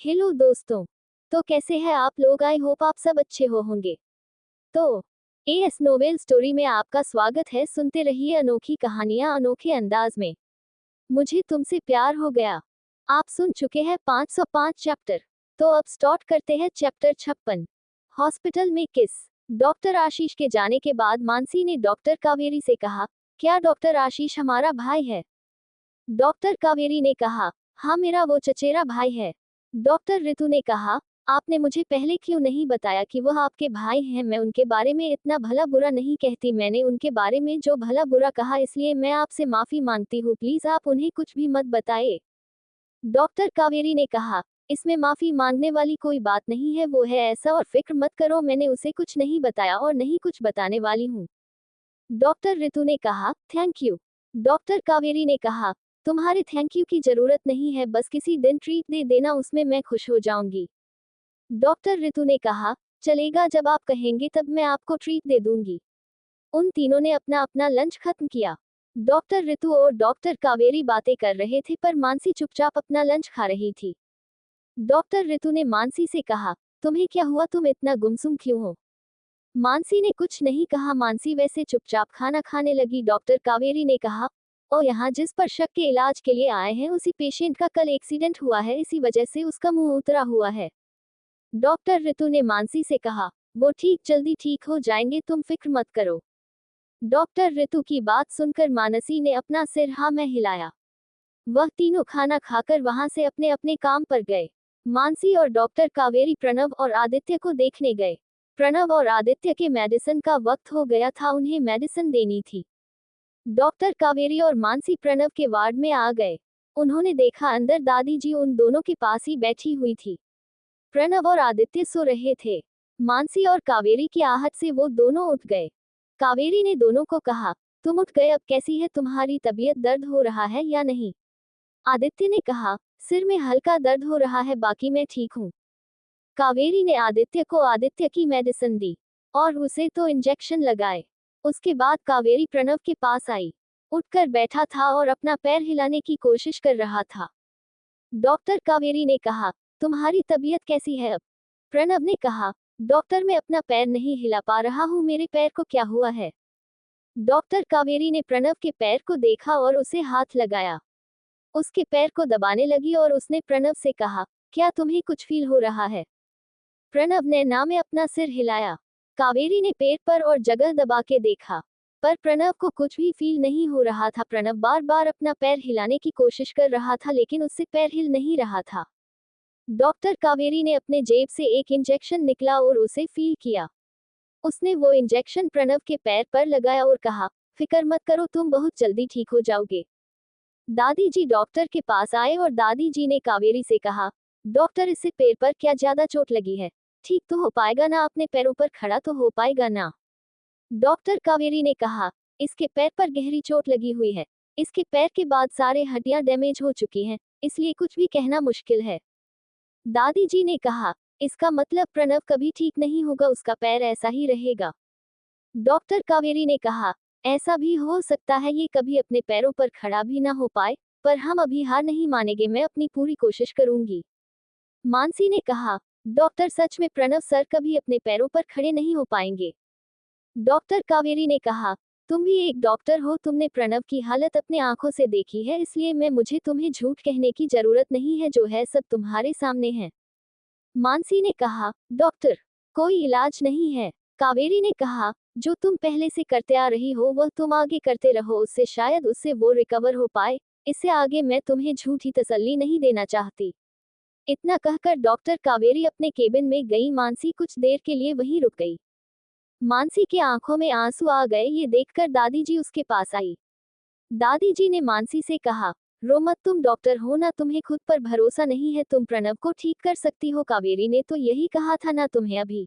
Hello दोस्तों। तो कैसे हैं आप लोग? आई होप आप सब अच्छे होंगे। तो एएस नोवेल स्टोरी में आपका स्वागत है। सुनते रहिए अनोखी कहानियां अनोखे अंदाज में। मुझे तुमसे प्यार हो गया। आप सुन चुके हैं 505 चैप्टर। तो अब स्टार्ट करते हैं चैप्टर 56। हॉस्पिटल में किस। डॉक्टर आशीष के जाने के बाद मानसी ने डॉक्टर कावेरी से कहा, क्या डॉक्टर आशीष हमारा भाई है? डॉक्टर कावेरी ने कहा, हाँ मेरा वो चचेरा भाई है। डॉक्टर ऋतु ने कहा, आपने मुझे पहले क्यों नहीं बताया कि वह आपके भाई हैं? मैं उनके बारे में इतना भला बुरा नहीं कहती। मैंने उनके बारे में जो भला बुरा कहा, इसलिए मैं आपसे माफी मांगती हूँ। प्लीज आप उन्हें कुछ भी मत बताइए। डॉक्टर कावेरी ने कहा, इसमें माफी मांगने वाली कोई बात नहीं है। वो है ऐसा और फिक्र मत करो, मैंने उसे कुछ नहीं बताया और नहीं कुछ बताने वाली हूँ। डॉक्टर ऋतु ने कहा, थैंक यू। डॉक्टर कावेरी ने कहा, तुम्हारे थैंक यू की जरूरत नहीं है, बस किसी दिन ट्रीट दे देना, उसमें मैं खुश हो जाऊंगी। डॉक्टर ऋतु ने कहा, चलेगा, जब आप कहेंगे तब मैं आपको ट्रीट दे दूंगी। उन तीनों ने अपना अपना लंच खत्म किया। डॉक्टर ऋतु और डॉक्टर कावेरी बातें कर रहे थे, पर मानसी चुपचाप अपना लंच खा रही थी। डॉक्टर ऋतु ने मानसी से कहा, तुम्हें क्या हुआ? तुम इतना गुमसुम क्यों हो? मानसी ने कुछ नहीं कहा। मानसी वैसे चुपचाप खाना खाने लगी। डॉक्टर कावेरी ने कहा, ओ यहाँ जिस पर शक के इलाज के लिए आए हैं, उसी पेशेंट का कल एक्सीडेंट हुआ है, इसी वजह से उसका मुंह उतरा हुआ है। डॉक्टर ऋतु ने मानसी से कहा, वो जल्दी ठीक हो जाएंगे, तुम फिक्र मत करो। डॉक्टर ऋतु की बात सुनकर मानसी ने अपना सिर हाँ में हिलाया। वह तीनों खाना खाकर वहां से अपने अपने काम पर गए। मानसी और डॉक्टर कावेरी प्रणव और आदित्य को देखने गए। प्रणव और आदित्य के मेडिसिन का वक्त हो गया था, उन्हें मेडिसिन देनी थी। डॉक्टर कावेरी और मानसी प्रणव के वार्ड में आ गए। उन्होंने देखा अंदर दादी जी उन दोनों के पास ही बैठी हुई थी। प्रणव और आदित्य सो रहे थे। मानसी और कावेरी की आहट से वो दोनों उठ गए। कावेरी ने दोनों को कहा, तुम उठ गए, अब कैसी है तुम्हारी तबीयत? दर्द हो रहा है या नहीं? आदित्य ने कहा, सिर में हल्का दर्द हो रहा है, बाकी मैं ठीक हूँ। कावेरी ने आदित्य को आदित्य की मेडिसिन दी और उसे तो इंजेक्शन लगाए। उसके बाद कावेरी प्रणव के पास आई। उठकर बैठा था और अपना पैर हिलाने की कोशिश कर रहा था। डॉक्टर कावेरी ने कहा, तुम्हारी तबीयत कैसी है अब? प्रणव ने कहा, डॉक्टर मैं अपना पैर नहीं हिला पा रहा हूँ, मेरे पैर को क्या हुआ है? डॉक्टर कावेरी ने प्रणव के पैर को देखा और उसे हाथ लगाया। उसके पैर को दबाने लगी और उसने प्रणव से कहा, क्या तुम्हें कुछ फील हो रहा है? प्रणव ने ना में अपना सिर हिलाया। कावेरी ने पेट पर और जगह दबा के देखा, पर प्रणव को कुछ भी फील नहीं हो रहा था। प्रणव बार बार अपना पैर हिलाने की कोशिश कर रहा था, लेकिन उससे पैर हिल नहीं रहा था। डॉक्टर कावेरी ने अपने जेब से एक इंजेक्शन निकला और उसे फील किया। उसने वो इंजेक्शन प्रणव के पैर पर लगाया और कहा, फिक्र मत करो, तुम बहुत जल्दी ठीक हो जाओगे। दादी जी डॉक्टर के पास आए और दादी जी ने कावेरी से कहा, डॉक्टर इससे पैर पर क्या ज्यादा चोट लगी है? ठीक तो हो पाएगा ना? अपने पैरों पर खड़ा तो हो पाएगा ना? डॉक्टर कावेरी ने कहा, इसके पैर पर गहरी चोट लगी हुई है। इसके पैर के बाद सारे हड्डियां डैमेज हो चुकी हैं, इसलिए कुछ भी कहना मुश्किल है। दादी जी ने कहा, इसका मतलब प्रणव कभी ठीक नहीं होगा, उसका पैर ऐसा ही रहेगा। डॉक्टर कावेरी ने कहा, ऐसा भी हो सकता है ये कभी अपने पैरों पर खड़ा भी ना हो पाए, पर हम अभी हार नहीं मानेंगे, मैं अपनी पूरी कोशिश करूंगी। मानसी ने कहा, डॉक्टर सच में प्रणव सर कभी अपने पैरों पर खड़े नहीं हो पाएंगे? डॉक्टर कावेरी ने कहा, तुम भी एक डॉक्टर हो, तुमने प्रणव की हालत अपने आंखों से देखी है, इसलिए मुझे तुम्हें झूठ कहने की जरूरत नहीं है, जो है सब तुम्हारे सामने है। मानसी ने कहा, डॉक्टर कोई इलाज नहीं है। कावेरी ने कहा, जो तुम पहले से करते आ रही हो वह तुम आगे करते रहो, उससे शायद उससे वो रिकवर हो पाए। इससे आगे मैं तुम्हें झूठी तसल्ली नहीं देना चाहती। इतना कहकर डॉक्टर कावेरी अपने केबिन में गई। मानसी कुछ देर के लिए वहीं रुक गई। मानसी के आंखों में आंसू आ गए। ये देखकर दादी जी उसके पास आई। दादी जी ने मानसी से कहा, रो मत, तुम डॉक्टर हो ना, तुम्हें खुद पर भरोसा नहीं है? तुम प्रणव को ठीक कर सकती हो, कावेरी ने तो यही कहा था ना तुम्हें अभी।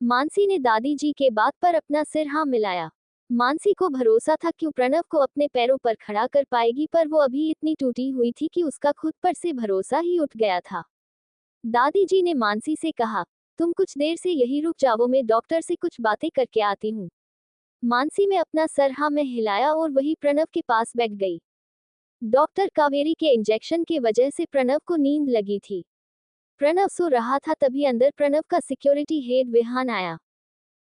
मानसी ने दादी जी के बात पर अपना सिर हाँ मिलाया। मानसी को भरोसा था कि प्रणव को अपने पैरों पर खड़ा कर पाएगी, पर वो अभी इतनी टूटी हुई थी कि उसका खुद पर से भरोसा ही उठ गया था। दादी जी ने मानसी से कहा, तुम कुछ देर से यही रुक जाओ, मैं डॉक्टर से कुछ बातें करके आती हूँ। मानसी में अपना सर हाँ में हिलाया और वही प्रणव के पास बैठ गई। डॉक्टर कावेरी के इंजेक्शन की वजह से प्रणव को नींद लगी थी। प्रणव सो रहा था, तभी अंदर प्रणव का सिक्योरिटी हेड विहान आया।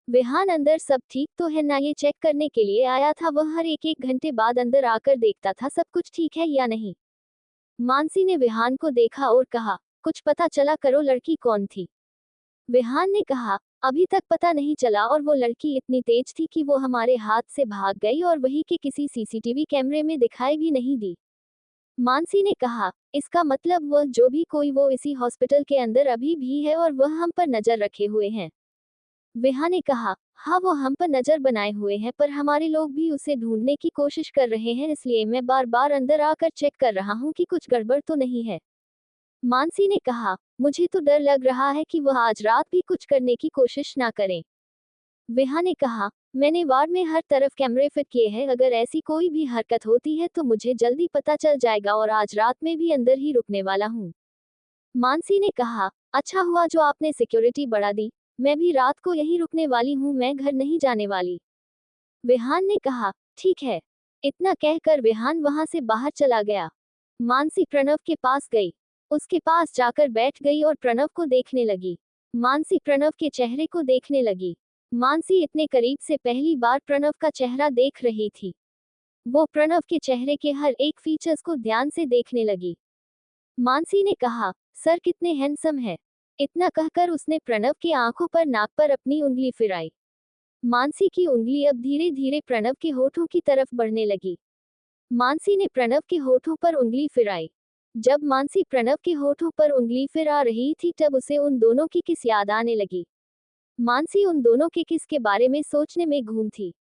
विहान अंदर सब ठीक तो है ना ये चेक करने के लिए आया था। वह हर एक एक घंटे बाद अंदर आकर देखता था सब कुछ ठीक है या नहीं। मानसी ने विहान को देखा और कहा, कुछ पता चला करो, लड़की कौन थी? विहान ने कहा, अभी तक पता नहीं चला और वो लड़की इतनी तेज थी कि वो हमारे हाथ से भाग गई और वही के किसी सीसीटीवी कैमरे में दिखाई भी नहीं दी। मानसी ने कहा, इसका मतलब वह जो भी कोई वो इसी हॉस्पिटल के अंदर अभी भी है और वह हम पर नजर रखे हुए हैं। विहान ने कहा, हाँ वो हम पर नजर बनाए हुए हैं, पर हमारे लोग भी उसे ढूंढने की कोशिश कर रहे हैं, इसलिए मैं बार बार अंदर आकर चेक कर रहा हूँ कि कुछ गड़बड़ तो नहीं है। मानसी ने कहा, मुझे तो डर लग रहा है कि वह आज रात भी कुछ करने की कोशिश ना करें। विहान ने कहा, मैंने वार्ड में हर तरफ कैमरे फिट किए हैं, अगर ऐसी कोई भी हरकत होती है तो मुझे जल्दी पता चल जाएगा और आज रात में भी अंदर ही रुकने वाला हूँ। मानसी ने कहा, अच्छा हुआ जो आपने सिक्योरिटी बढ़ा दी, मैं भी रात को यहीं रुकने वाली हूँ, मैं घर नहीं जाने वाली। विहान ने कहा, ठीक है। इतना कहकर विहान वहां से बाहर चला गया। मानसी प्रणव के पास गई, उसके पास जाकर बैठ गई और प्रणव को देखने लगी। मानसी प्रणव के चेहरे को देखने लगी। मानसी इतने करीब से पहली बार प्रणव का चेहरा देख रही थी। वो प्रणव के चेहरे के हर एक फीचर्स को ध्यान से देखने लगी। मानसी ने कहा, सर कितने हैंडसम है। इतना कहकर उसने प्रणव की आंखों पर नाक पर अपनी उंगली फिराई। मानसी की उंगली अब धीरे धीरे प्रणव के होठों की तरफ बढ़ने लगी। मानसी ने प्रणव के होठों पर उंगली फिराई। जब मानसी प्रणव के होठों पर उंगली फिरा रही थी तब उसे उन दोनों की किस याद आने लगी। मानसी उन दोनों के किस के बारे में सोचने में गुम थी।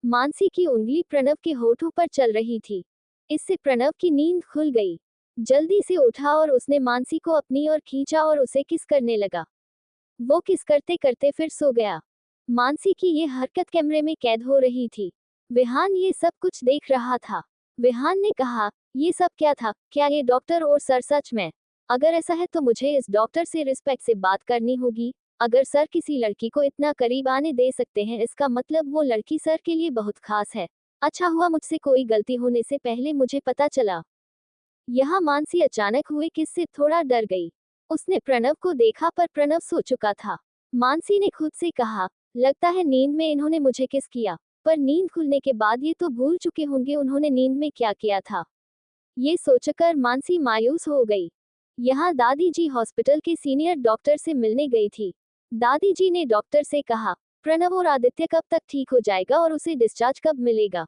मानसी की उंगली प्रणव के होठों पर चल रही थी। इससे प्रणव की नींद खुल गई। जल्दी से उठा और उसने मानसी को अपनी ओर खींचा और उसे किस करने लगा। वो किस करते करते फिर सो गया। मानसी की ये हरकत कैमरे में कैद हो रही थी। विहान ये सब कुछ देख रहा था। विहान ने कहा, ये सब क्या था? क्या ये डॉक्टर और सर सच में? अगर ऐसा है तो मुझे इस डॉक्टर से रिस्पेक्ट से बात करनी होगी। अगर सर किसी लड़की को इतना करीब आने दे सकते हैं, इसका मतलब वो लड़की सर के लिए बहुत खास है। अच्छा हुआ मुझसे कोई गलती होने से पहले मुझे पता चला। यहाँ मानसी अचानक हुए किस से थोड़ा डर गई। उसने प्रणव को देखा पर प्रणव सो चुका था। मानसी ने खुद से कहा, लगता है नींद में इन्होंने मुझे किस किया। पर नींद खुलने के बाद ये तो भूल चुके होंगे उन्होंने नींद में क्या किया था। ये सोचकर मानसी मायूस हो गई। यहाँ दादी जी हॉस्पिटल के सीनियर डॉक्टर से मिलने गई थी। दादी जी ने डॉक्टर से कहा, प्रणव और आदित्य कब तक ठीक हो जाएगा और उसे डिस्चार्ज कब मिलेगा?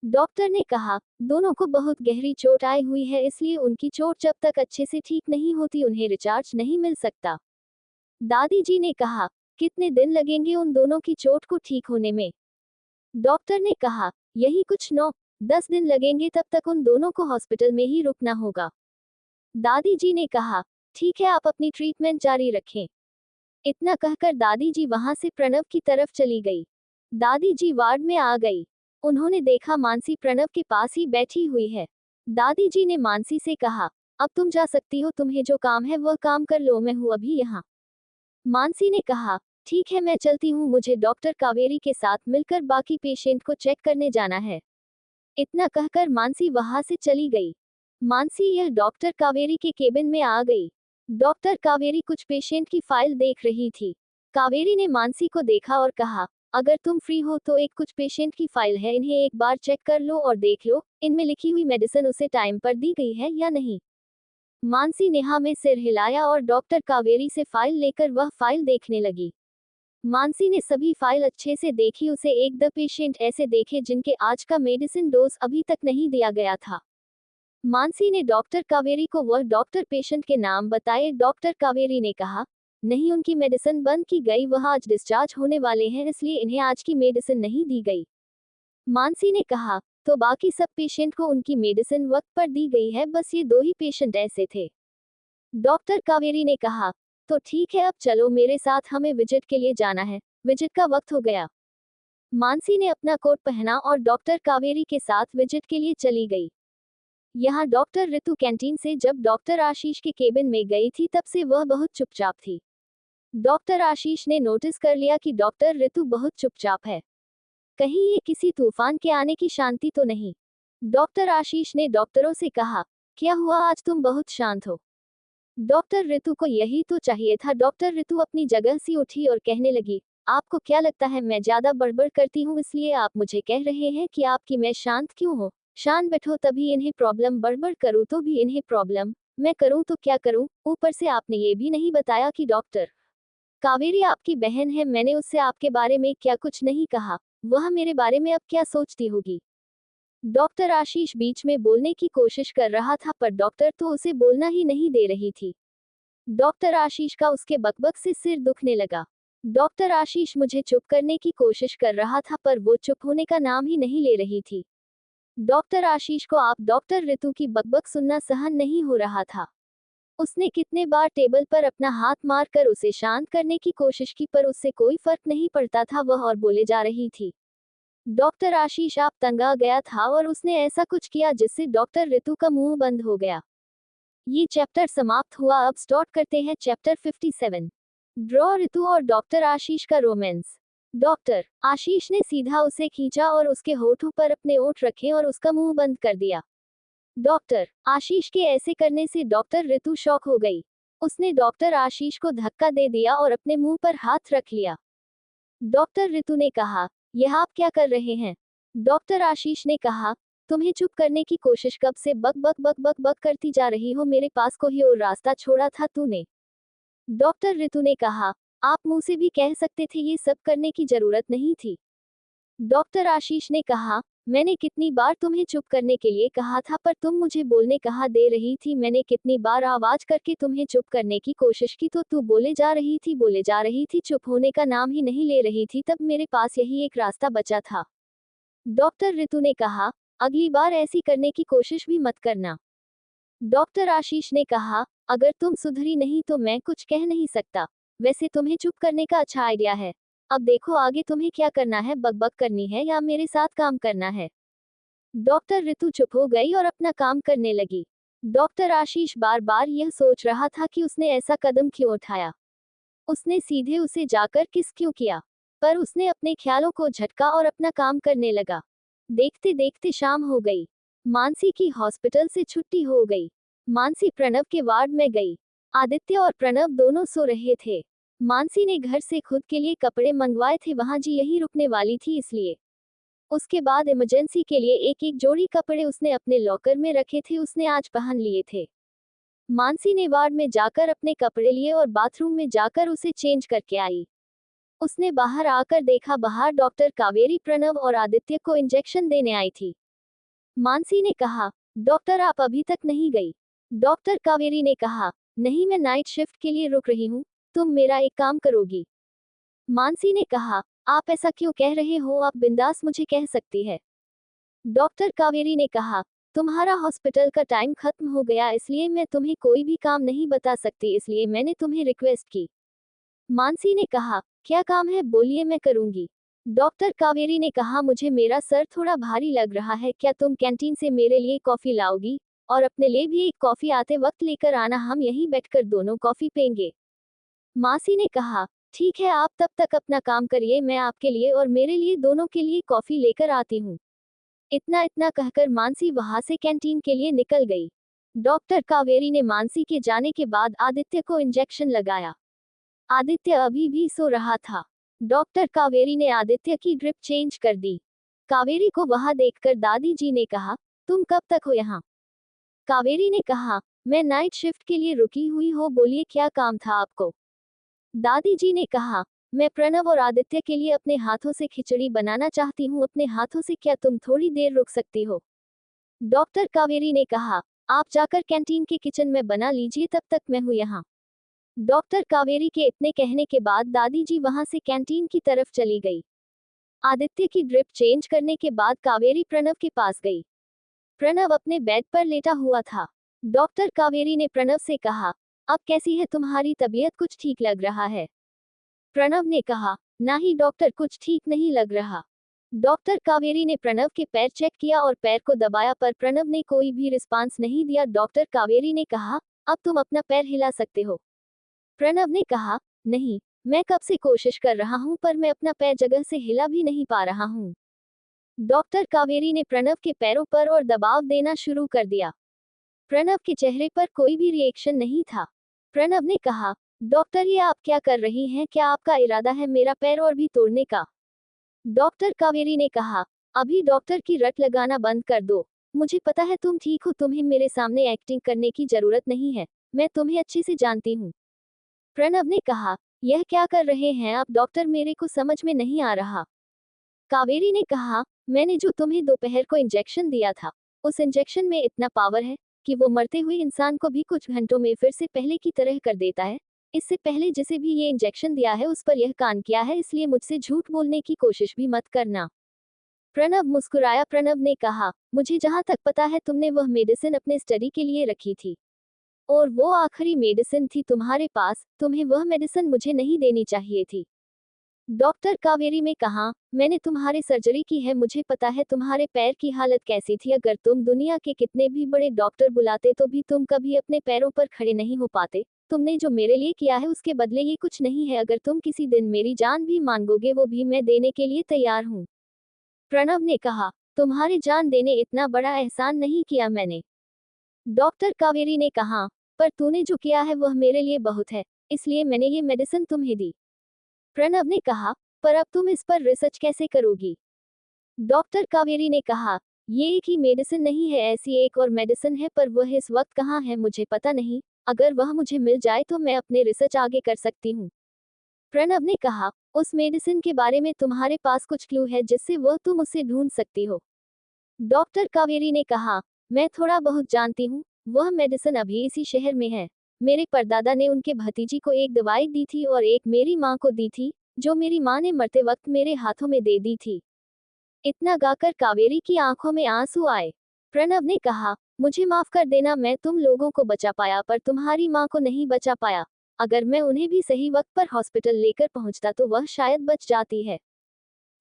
डॉक्टर ने कहा, दोनों को बहुत गहरी चोट आई हुई है, इसलिए उनकी चोट जब तक अच्छे से ठीक नहीं होती उन्हें रिचार्ज नहीं मिल सकता। दादी जी ने कहा, कितने दिन लगेंगे उन दोनों की चोट को ठीक होने में? डॉक्टर ने कहा, यही कुछ 9-10 दिन लगेंगे, तब तक उन दोनों को हॉस्पिटल में ही रुकना होगा। दादी जी ने कहा, ठीक है, आप अपनी ट्रीटमेंट जारी रखें। इतना कहकर दादी जी वहां से प्रणव की तरफ चली गई। दादी जी वार्ड में आ गई। उन्होंने देखा मानसी प्रणव के पास ही बैठी हुई है। दादी जी ने मानसी से कहा, अब तुम जा सकती हो, तुम्हें जो काम है वह काम कर लो, मैं हूँ अभी यहाँ। मानसी ने कहा, ठीक है मैं चलती हूँ, मुझे डॉक्टर कावेरी के साथ मिलकर बाकी पेशेंट को चेक करने जाना है। इतना कहकर मानसी वहां से चली गई। मानसी यह डॉक्टर कावेरी के केबिन में आ गई। डॉक्टर कावेरी कुछ पेशेंट की फाइल देख रही थी। कावेरी ने मानसी को देखा और कहा, अगर तुम फ्री हो तो एक कुछ पेशेंट की फाइल है, इन्हें एक बार चेक कर लो और देख लो इनमें लिखी हुई मेडिसिन उसे टाइम पर दी गई है या नहीं। मानसी ने हाँ में सिर हिलाया और डॉक्टर कावेरी से फाइल लेकर वह फाइल देखने लगी। मानसी ने सभी फाइल अच्छे से देखी, उसे एक द पेशेंट ऐसे देखे जिनके आज का मेडिसिन डोज अभी तक नहीं दिया गया था। मानसी ने डॉक्टर कावेरी को वह डॉक्टर पेशेंट के नाम बताए। डॉक्टर कावेरी ने कहा, नहीं उनकी मेडिसिन बंद की गई, वह आज डिस्चार्ज होने वाले हैं, इसलिए इन्हें आज की मेडिसिन नहीं दी गई। मानसी ने कहा, तो बाकी सब पेशेंट को उनकी मेडिसिन वक्त पर दी गई है, बस ये 2 ही पेशेंट ऐसे थे। डॉक्टर कावेरी ने कहा, तो ठीक है अब चलो मेरे साथ, हमें विजिट के लिए जाना है, विजिट का वक्त हो गया। मानसी ने अपना कोट पहना और डॉक्टर कावेरी के साथ विजिट के लिए चली गई। यहाँ डॉक्टर ऋतु कैंटीन से जब डॉक्टर आशीष के केबिन में गई थी तब से वह बहुत चुपचाप थी। डॉक्टर आशीष ने नोटिस कर लिया कि डॉक्टर ऋतु बहुत चुपचाप है। कहीं ये किसी तूफान के आने की शांति तो नहीं। डॉक्टर आशीष ने डॉक्टरों से कहा, क्या हुआ आज तुम बहुत शांत हो? डॉक्टर ऋतु को यही तो चाहिए था। डॉक्टर ऋतु अपनी जगह से उठी और कहने लगी, आपको क्या लगता है मैं ज्यादा बड़बड़ करती हूँ इसलिए आप मुझे कह रहे हैं कि आपकी मैं शांत क्यों हूँ? शांत बैठो तभी इन्हें प्रॉब्लम, बड़बड़ करूँ तो भी इन्हें प्रॉब्लम, मैं करूँ तो क्या करूँ? ऊपर से आपने ये भी नहीं बताया कि डॉक्टर कावेरी आपकी बहन है, मैंने उससे आपके बारे में क्या कुछ नहीं कहा, वह मेरे बारे में अब क्या सोचती होगी? डॉक्टर आशीष बीच में बोलने की कोशिश कर रहा था पर डॉक्टर तो उसे बोलना ही नहीं दे रही थी। डॉक्टर आशीष का उसके बकबक से सिर दुखने लगा। डॉक्टर आशीष मुझे चुप करने की कोशिश कर रहा था पर वो चुप होने का नाम ही नहीं ले रही थी। डॉक्टर आशीष को आप डॉक्टर ऋतु की बकबक सुनना सहन नहीं हो रहा था। उसने कितने बार टेबल पर अपना हाथ मारकर उसे शांत करने की कोशिश की पर उससे कोई फर्क नहीं पड़ता था, वह और बोले जा रही थी। डॉक्टर आशीष आप तंग आ गया था और उसने ऐसा कुछ किया जिससे डॉक्टर ऋतु का मुंह बंद हो गया। ये चैप्टर समाप्त हुआ। अब स्टार्ट करते हैं चैप्टर 57। ड्रॉ ऋतु और डॉक्टर आशीष का रोमांस। डॉक्टर आशीष ने सीधा उसे खींचा और उसके होठों पर अपने ओठ रखे और उसका मुंह बंद कर दिया। डॉक्टर आशीष के ऐसे करने से डॉक्टर ऋतु शॉक हो गई। उसने डॉक्टर आशीष को धक्का दे दिया और अपने मुंह पर हाथ रख लिया। डॉक्टर ऋतु ने कहा, यह आप क्या कर रहे हैं? डॉक्टर आशीष ने कहा, तुम्हें चुप करने की कोशिश कब से बक बक बक बक बक करती जा रही हो, मेरे पास कोई और रास्ता छोड़ा था तूने? डॉक्टर ऋतु ने कहा, आप मुंह से भी कह सकते थे, ये सब करने की जरूरत नहीं थी। डॉक्टर आशीष ने कहा, मैंने कितनी बार तुम्हें चुप करने के लिए कहा था पर तुम मुझे बोलने कहाँ दे रही थी, मैंने कितनी बार आवाज करके तुम्हें चुप करने की कोशिश की तो तू बोले जा रही थी, चुप होने का नाम ही नहीं ले रही थी, तब मेरे पास यही एक रास्ता बचा था। डॉक्टर ऋतु ने कहा, अगली बार ऐसी करने की कोशिश भी मत करना। डॉक्टर आशीष ने कहा, अगर तुम सुधरी नहीं तो मैं कुछ कह नहीं सकता, वैसे तुम्हें चुप करने का अच्छा आइडिया है। अब देखो आगे तुम्हें क्या करना है, बकबक करनी है या मेरे साथ काम करना है? डॉक्टर ऋतु चुप हो गई और अपना काम करने लगी। डॉक्टर आशीष बार बार यह सोच रहा था कि उसने ऐसा कदम क्यों उठाया। उसने सीधे उसे जाकर किस क्यों किया? पर उसने अपने ख्यालों को झटका और अपना काम करने लगा। देखते देखते शाम हो गई। मानसी की हॉस्पिटल से छुट्टी हो गई। मानसी प्रणव के वार्ड में गई। आदित्य और प्रणव दोनों सो रहे थे। मानसी ने घर से खुद के लिए कपड़े मंगवाए थे, वहां जी यही रुकने वाली थी इसलिए। उसके बाद इमरजेंसी के लिए एक एक जोड़ी कपड़े उसने अपने लॉकर में रखे थे, उसने आज पहन लिए थे। मानसी ने वार्ड में जाकर अपने कपड़े लिए और बाथरूम में जाकर उसे चेंज करके आई। उसने बाहर आकर देखा, बाहर डॉक्टर कावेरी प्रणव और आदित्य को इंजेक्शन देने आई थी। मानसी ने कहा, डॉक्टर आप अभी तक नहीं गई? डॉक्टर कावेरी ने कहा, नहीं मैं नाइट शिफ्ट के लिए रुक रही हूँ, तुम मेरा एक काम करोगी? मानसी ने कहा, आप ऐसा क्यों कह रहे हो, आप बिंदास मुझे कह सकती है। डॉक्टर कावेरी ने कहा, तुम्हारा हॉस्पिटल का टाइम खत्म हो गया इसलिए मैं तुम्हें कोई भी काम नहीं बता सकती, इसलिए मैंने तुम्हें रिक्वेस्ट की। मानसी ने कहा, क्या काम है बोलिए मैं करूंगी। डॉक्टर कावेरी ने कहा, मुझे मेरा सर थोड़ा भारी लग रहा है, क्या तुम कैंटीन से मेरे लिए कॉफी लाओगी? और अपने लिए भी एक कॉफी आते वक्त लेकर आना, हम यहीं बैठकर दोनों कॉफी पेंगे। मासी ने कहा, ठीक है आप तब तक अपना काम करिए, मैं आपके लिए और मेरे लिए दोनों के लिए कॉफी लेकर आती हूँ। इतना इतना कहकर मानसी वहां से कैंटीन के लिए निकल गई। डॉक्टर कावेरी ने मानसी के जाने के बाद आदित्य को इंजेक्शन लगाया। आदित्य अभी भी सो रहा था। डॉक्टर कावेरी ने आदित्य की ड्रिप चेंज कर दी। कावेरी को वहां देखकर दादी जी ने कहा, तुम कब तक हो यहाँ? कावेरी ने कहा, मैं नाइट शिफ्ट के लिए रुकी हुई हो, बोलिए क्या काम था आपको? दादी जी ने कहा, मैं प्रणव और आदित्य के लिए अपने हाथों से खिचड़ी बनाना चाहती हूँ, अपने हाथों से, क्या तुम थोड़ी देर रुक सकती हो? डॉक्टर कावेरी ने कहा, आप जाकर कैंटीन के किचन में बना लीजिए, तब तक मैं हूँ यहाँ। डॉक्टर कावेरी के इतने कहने के बाद दादी जी वहां से कैंटीन की तरफ चली गई। आदित्य की ड्रिप चेंज करने के बाद कावेरी प्रणव के पास गई। प्रणव अपने बेड पर लेटा हुआ था। डॉक्टर कावेरी ने प्रणव से कहा, अब कैसी है तुम्हारी तबीयत, कुछ ठीक लग रहा है? प्रणव ने कहा, नहीं डॉक्टर कुछ ठीक नहीं लग रहा। डॉक्टर कावेरी ने प्रणव के पैर चेक किया और पैर को दबाया पर प्रणव ने कोई भी रिस्पांस नहीं दिया। डॉक्टर कावेरी ने कहा, अब तुम अपना पैर हिला सकते हो। प्रणव ने कहा, नहीं मैं कब से कोशिश कर रहा हूं पर मैं अपना पैर जगह से हिला भी नहीं पा रहा हूं। डॉक्टर कावेरी ने प्रणव के पैरों पर और दबाव देना शुरू कर दिया। प्रणव के चेहरे पर कोई भी रिएक्शन नहीं था। प्रणव ने कहा, डॉक्टर ये आप क्या कर रही हैं, क्या आपका इरादा है मेरा पैर और भी तोड़ने का? डॉक्टर कावेरी ने कहा, अभी डॉक्टर की रट लगाना बंद कर दो। मुझे पता है तुम ठीक हो, तुम्हें मेरे सामने एक्टिंग करने की जरूरत नहीं है, मैं तुम्हें अच्छे से जानती हूँ। प्रणव ने कहा, यह क्या कर रहे हैं आप डॉक्टर, मेरे को समझ में नहीं आ रहा। कावेरी ने कहा, मैंने जो तुम्हें दोपहर को इंजेक्शन दिया था, उस इंजेक्शन में इतना पावर है कि वो मरते हुए इंसान को भी कुछ घंटों में फिर से पहले की तरह कर देता है। इससे पहले जिसे भी ये इंजेक्शन दिया है उस पर यह कान किया है, इसलिए मुझसे झूठ बोलने की कोशिश भी मत करना। प्रणव मुस्कुराया। प्रणव ने कहा, मुझे जहां तक पता है तुमने वह मेडिसिन अपने स्टडी के लिए रखी थी, और वो आखिरी मेडिसिन थी तुम्हारे पास, तुम्हें वह मेडिसिन मुझे नहीं देनी चाहिए थी। डॉक्टर कावेरी में कहा, मैंने तुम्हारी सर्जरी की है, मुझे पता है तुम्हारे पैर की हालत कैसी थी, अगर तुम दुनिया के कितने भी बड़े डॉक्टर बुलाते तो भी तुम कभी अपने पैरों पर खड़े नहीं हो पाते। तुमने जो मेरे लिए किया है उसके बदले ये कुछ नहीं है, अगर तुम किसी दिन मेरी जान भी मांगोगे वो भी मैं देने के लिए तैयार हूँ। प्रणव ने कहा, तुम्हारी जान देने इतना बड़ा एहसान नहीं किया मैंने। डॉक्टर कावेरी ने कहा, पर तूने जो किया है वह मेरे लिए बहुत है, इसलिए मैंने ये मेडिसिन तुम्हें दी। प्रणव ने कहा, पर अब तुम इस पर रिसर्च कैसे करोगी? डॉक्टर कावेरी ने कहा, ये एक ही मेडिसिन नहीं है, ऐसी एक और मेडिसिन है, पर वह इस वक्त कहाँ है मुझे पता नहीं, अगर वह मुझे मिल जाए तो मैं अपने रिसर्च आगे कर सकती हूँ। प्रणव ने कहा, उस मेडिसिन के बारे में तुम्हारे पास कुछ क्लू है जिससे वह तुम उसे ढूंढ सकती हो? डॉक्टर कावेरी ने कहा, मैं थोड़ा बहुत जानती हूँ, वह मेडिसिन अभी इसी शहर में है। मेरे परदादा ने उनके भतीजी को एक दवाई दी थी और एक मेरी माँ को दी थी, जो मेरी माँ ने मरते वक्त मेरे हाथों में दे दी थी। इतना गाकर कावेरी की आंखों में आंसू आए। प्रणव ने कहा, मुझे माफ कर देना, मैं तुम लोगों को बचा पाया पर तुम्हारी माँ को नहीं बचा पाया। अगर मैं उन्हें भी सही वक्त पर हॉस्पिटल लेकर पहुंचता तो वह शायद बच जाती है।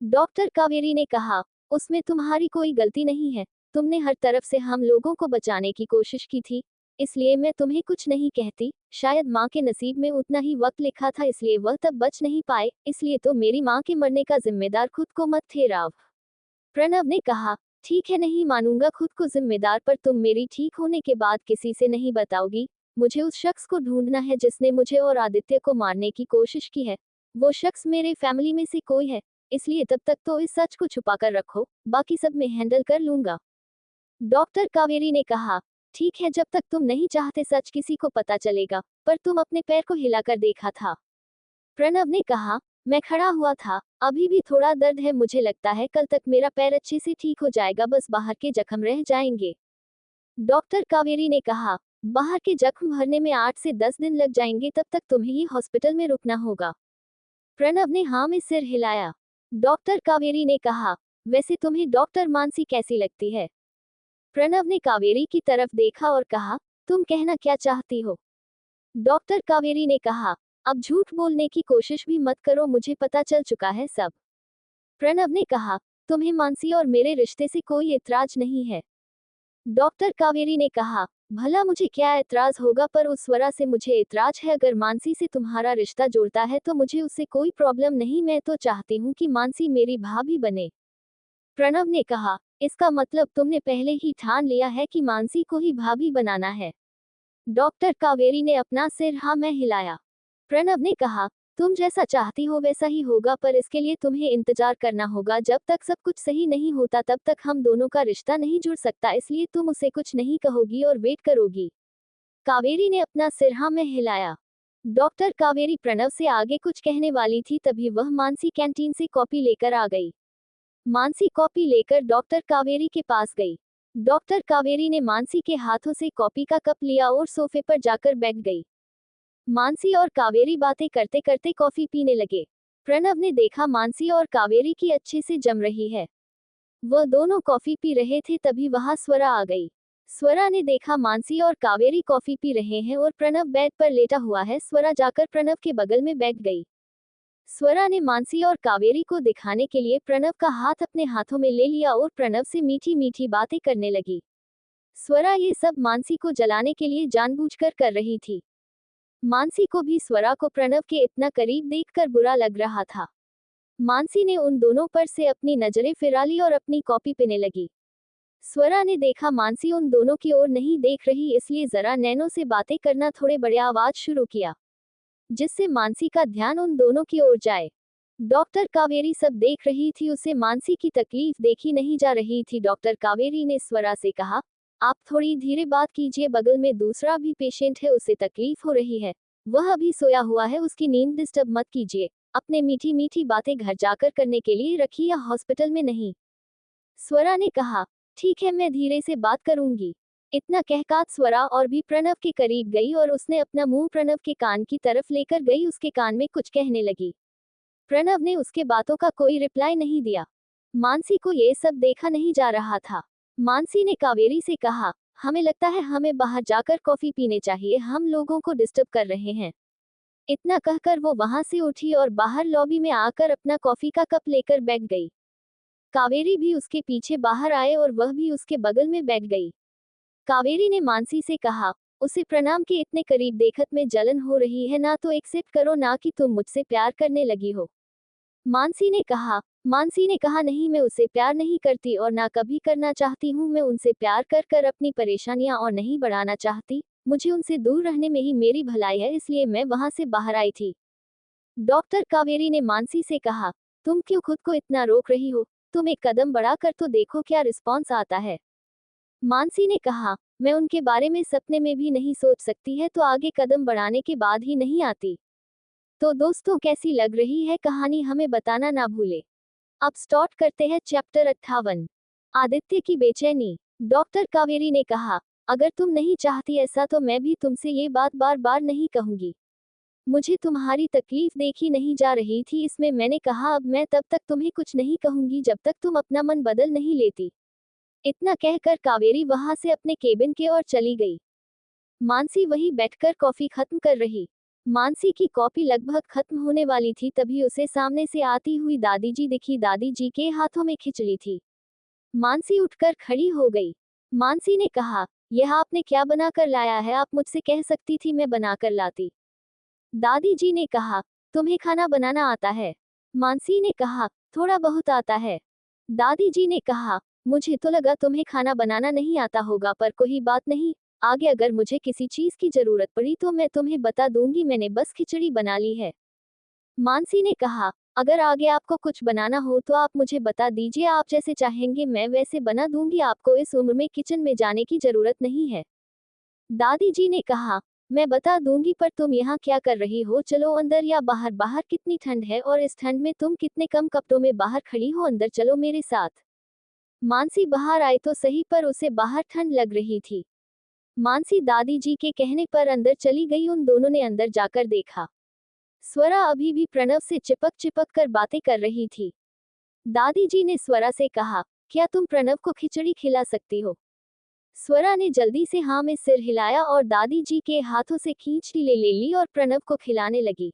डॉक्टर कावेरी ने कहा, उसमें तुम्हारी कोई गलती नहीं है, तुमने हर तरफ से हम लोगों को बचाने की कोशिश की थी, इसलिए मैं तुम्हें कुछ नहीं कहती। शायद माँ के नसीब में उतना ही वक्त लिखा था इसलिए वह तब बच नहीं पाए, इसलिए तो मेरी माँ के मरने का जिम्मेदार खुद को मत ठहराओ। प्रणव ने कहा, ठीक है, नहीं मानूंगा खुद को जिम्मेदार, पर तुम मेरी ठीक होने के बाद किसी से नहीं बताओगी। मुझे उस शख्स को ढूंढना है जिसने मुझे और आदित्य को मारने की कोशिश की है। वो शख्स मेरे फैमिली में से कोई है, इसलिए तब तक तो इस सच को छुपा कर रखो, बाकी सब मैं हैंडल कर लूंगा। डॉक्टर कावेरी ने कहा, ठीक है, जब तक तुम नहीं चाहते सच किसी को पता चलेगा, पर तुम अपने पैर को हिलाकर देखा था? प्रणव ने कहा, मैं खड़ा हुआ था, अभी भी थोड़ा दर्द है, मुझे लगता है कल तक मेरा पैर अच्छे से ठीक हो जाएगा, बस बाहर के जख्म रह जाएंगे। डॉक्टर कावेरी ने कहा, बाहर के जख्म भरने में 8 से 10 दिन लग जाएंगे, तब तक तुम्हें ही हॉस्पिटल में रुकना होगा। प्रणव ने हाँ में सिर हिलाया। डॉक्टर कावेरी ने कहा, वैसे तुम्हें डॉक्टर मानसी कैसी लगती है? प्रणव ने कावेरी की तरफ देखा और कहा, तुम कहना क्या चाहती हो? डॉक्टर कावेरी ने कहा, अब झूठ बोलने की कोशिश भी मत करो, मुझे पता चल चुका है सब। प्रणव ने कहा, तुम्हें मानसी और मेरे रिश्ते से कोई एतराज नहीं है? डॉक्टर कावेरी ने कहा, भला मुझे क्या एतराज होगा, पर उस स्वरा से मुझे एतराज है, अगर मानसी से तुम्हारा रिश्ता जोड़ता है तो मुझे उससे कोई प्रॉब्लम नहीं, मैं तो चाहती हूँ कि मानसी मेरी भाभी बने। प्रणव ने कहा, इसका मतलब तुमने पहले ही ठान लिया है कि मानसी को ही भाभी बनाना है? डॉक्टर कावेरी ने अपना सिर हाँ में हिलाया। प्रणव ने कहा, तुम जैसा चाहती हो वैसा ही होगा, पर इसके लिए तुम्हें इंतजार करना होगा, जब तक सब कुछ सही नहीं होता तब तक हम दोनों का रिश्ता नहीं जुड़ सकता, इसलिए तुम उसे कुछ नहीं कहोगी और वेट करोगी। कावेरी ने अपना सिर हाँ में हिलाया। डॉक्टर कावेरी प्रणव से आगे कुछ कहने वाली थी, तभी वह मानसी कैंटीन से कॉपी लेकर आ गई। मानसी कॉपी लेकर डॉक्टर कावेरी के पास गई। डॉक्टर कावेरी ने मानसी के हाथों से कॉपी का कप लिया और सोफे पर जाकर बैठ गई। मानसी और कावेरी बातें करते करते कॉफी पीने लगे। प्रणव ने देखा मानसी और कावेरी की अच्छे से जम रही है। वह दोनों कॉफी पी रहे थे, तभी वहां स्वरा आ गई। स्वरा ने देखा मानसी और कावेरी कॉफी पी रहे हैं और प्रणव बेड पर लेटा हुआ है, स्वरा जाकर प्रणव के बगल में बैठ गई। स्वरा ने मानसी और कावेरी को दिखाने के लिए प्रणव का हाथ अपने हाथों में ले लिया और प्रणव से मीठी मीठी बातें करने लगी। स्वरा ये सब मानसी को जलाने के लिए जानबूझकर कर रही थी। मानसी को भी स्वरा को प्रणव के इतना करीब देखकर बुरा लग रहा था। मानसी ने उन दोनों पर से अपनी नजरें फिरा ली और अपनी कॉपी पीने लगी। स्वरा ने देखा मानसी उन दोनों की ओर नहीं देख रही, इसलिए जरा नैनो से बातें करना थोड़े बड़े आवाज शुरू किया, जिससे मानसी का ध्यान उन दोनों की ओर जाए। डॉक्टर कावेरी सब देख रही थी, उसे मानसी की तकलीफ देखी नहीं जा रही थी। डॉक्टर कावेरी ने स्वरा से कहा, आप थोड़ी धीरे बात कीजिए, बगल में दूसरा भी पेशेंट है, उसे तकलीफ हो रही है, वह अभी सोया हुआ है, उसकी नींद डिस्टर्ब मत कीजिए। अपने मीठी मीठी बातें घर जाकर करने के लिए रखिए या हॉस्पिटल में नहीं। स्वरा ने कहा, ठीक है, मैं धीरे से बात करूंगी। इतना कहकर स्वरा और भी प्रणव के करीब गई और उसने अपना मुंह प्रणव के कान की तरफ लेकर गई, उसके कान में कुछ कहने लगी। प्रणव ने उसके बातों का कोई रिप्लाई नहीं दिया। मानसी को ये सब देखा नहीं जा रहा था। मानसी ने कावेरी से कहा, हमें लगता है हमें बाहर जाकर कॉफी पीने चाहिए, हम लोगों को डिस्टर्ब कर रहे हैं। इतना कहकर वो वहां से उठी और बाहर लॉबी में आकर अपना कॉफी का कप लेकर बैठ गई। कावेरी भी उसके पीछे बाहर आए और वह भी उसके बगल में बैठ गई। कावेरी ने मानसी से कहा, उसे प्रणाम के इतने करीब देखत में जलन हो रही है, ना तो एक्सेप्ट करो ना कि तुम मुझसे प्यार करने लगी हो। मानसी ने कहा, नहीं, मैं उसे प्यार नहीं करती और ना कभी करना चाहती हूँ। मैं उनसे प्यार कर कर अपनी परेशानियां और नहीं बढ़ाना चाहती। मुझे उनसे दूर रहने में ही मेरी भलाई है, इसलिए मैं वहां से बाहर आई थी। डॉक्टर कावेरी ने मानसी से कहा, तुम क्यों खुद को इतना रोक रही हो? तुम एक कदम बढ़ाकर तो देखो क्या रिस्पॉन्स आता है। मानसी ने कहा, मैं उनके बारे में सपने में भी नहीं सोच सकती है, तो आगे कदम बढ़ाने के बाद ही नहीं आती। तो दोस्तों, कैसी लग रही है कहानी, हमें बताना ना भूले। अब स्टार्ट करते हैं चैप्टर 58। आदित्य की बेचैनी। डॉक्टर कावेरी ने कहा, अगर तुम नहीं चाहती ऐसा तो मैं भी तुमसे ये बात बार बार नहीं कहूंगी। मुझे तुम्हारी तकलीफ देखी नहीं जा रही थी, इसमें मैंने कहा अब मैं तब तक तुम्हें कुछ नहीं कहूंगी जब तक तुम अपना मन बदल नहीं लेती। इतना कहकर कावेरी वहां से अपने केबिन के ओर चली गई। मानसी वहीं बैठकर कॉफी खत्म कर रही। मानसी की कॉफी लगभग खत्म होने वाली थी, तभी उसे सामने से आती हुई दादी जी दिखी। दादी जी के हाथों में खिचड़ी थी। मानसी उठकर खड़ी हो गई। मानसी ने कहा, यह आपने क्या बनाकर लाया है? आप मुझसे कह सकती थी, मैं बनाकर लाती। दादी जी ने कहा, तुम्हें खाना बनाना आता है? मानसी ने कहा, थोड़ा बहुत आता है। दादी जी ने कहा, मुझे तो लगा तुम्हें खाना बनाना नहीं आता होगा, पर कोई बात नहीं, आगे अगर मुझे किसी चीज की जरूरत पड़ी तो मैं तुम्हें बता दूंगी, मैंने बस खिचड़ी बना ली है। मानसी ने कहा, अगर आगे आपको कुछ बनाना हो तो आप मुझे बता दीजिए, आप जैसे चाहेंगे मैं वैसे बना दूंगी, आपको इस उम्र में किचन में जाने की जरूरत नहीं है। दादी जी ने कहा, मैं बता दूंगी, पर तुम यहाँ क्या कर रही हो? चलो अंदर या बाहर? बाहर कितनी ठंड है और इस ठंड में तुम कितने कम कपड़ों में बाहर खड़ी हो, अंदर चलो मेरे साथ। मानसी बाहर आई तो सही, पर उसे बाहर ठंड लग रही थी। मानसी दादी जी के कहने पर अंदर चली गई। उन दोनों ने अंदर जाकर देखा, स्वरा अभी भी प्रणव से चिपक चिपक कर बातें कर रही थी। दादी जी ने स्वरा से कहा, क्या तुम प्रणव को खिचड़ी खिला सकती हो? स्वरा ने जल्दी से हाँ में सिर हिलाया और दादी जी के हाथों से खींच ले ली और प्रणव को खिलाने लगी।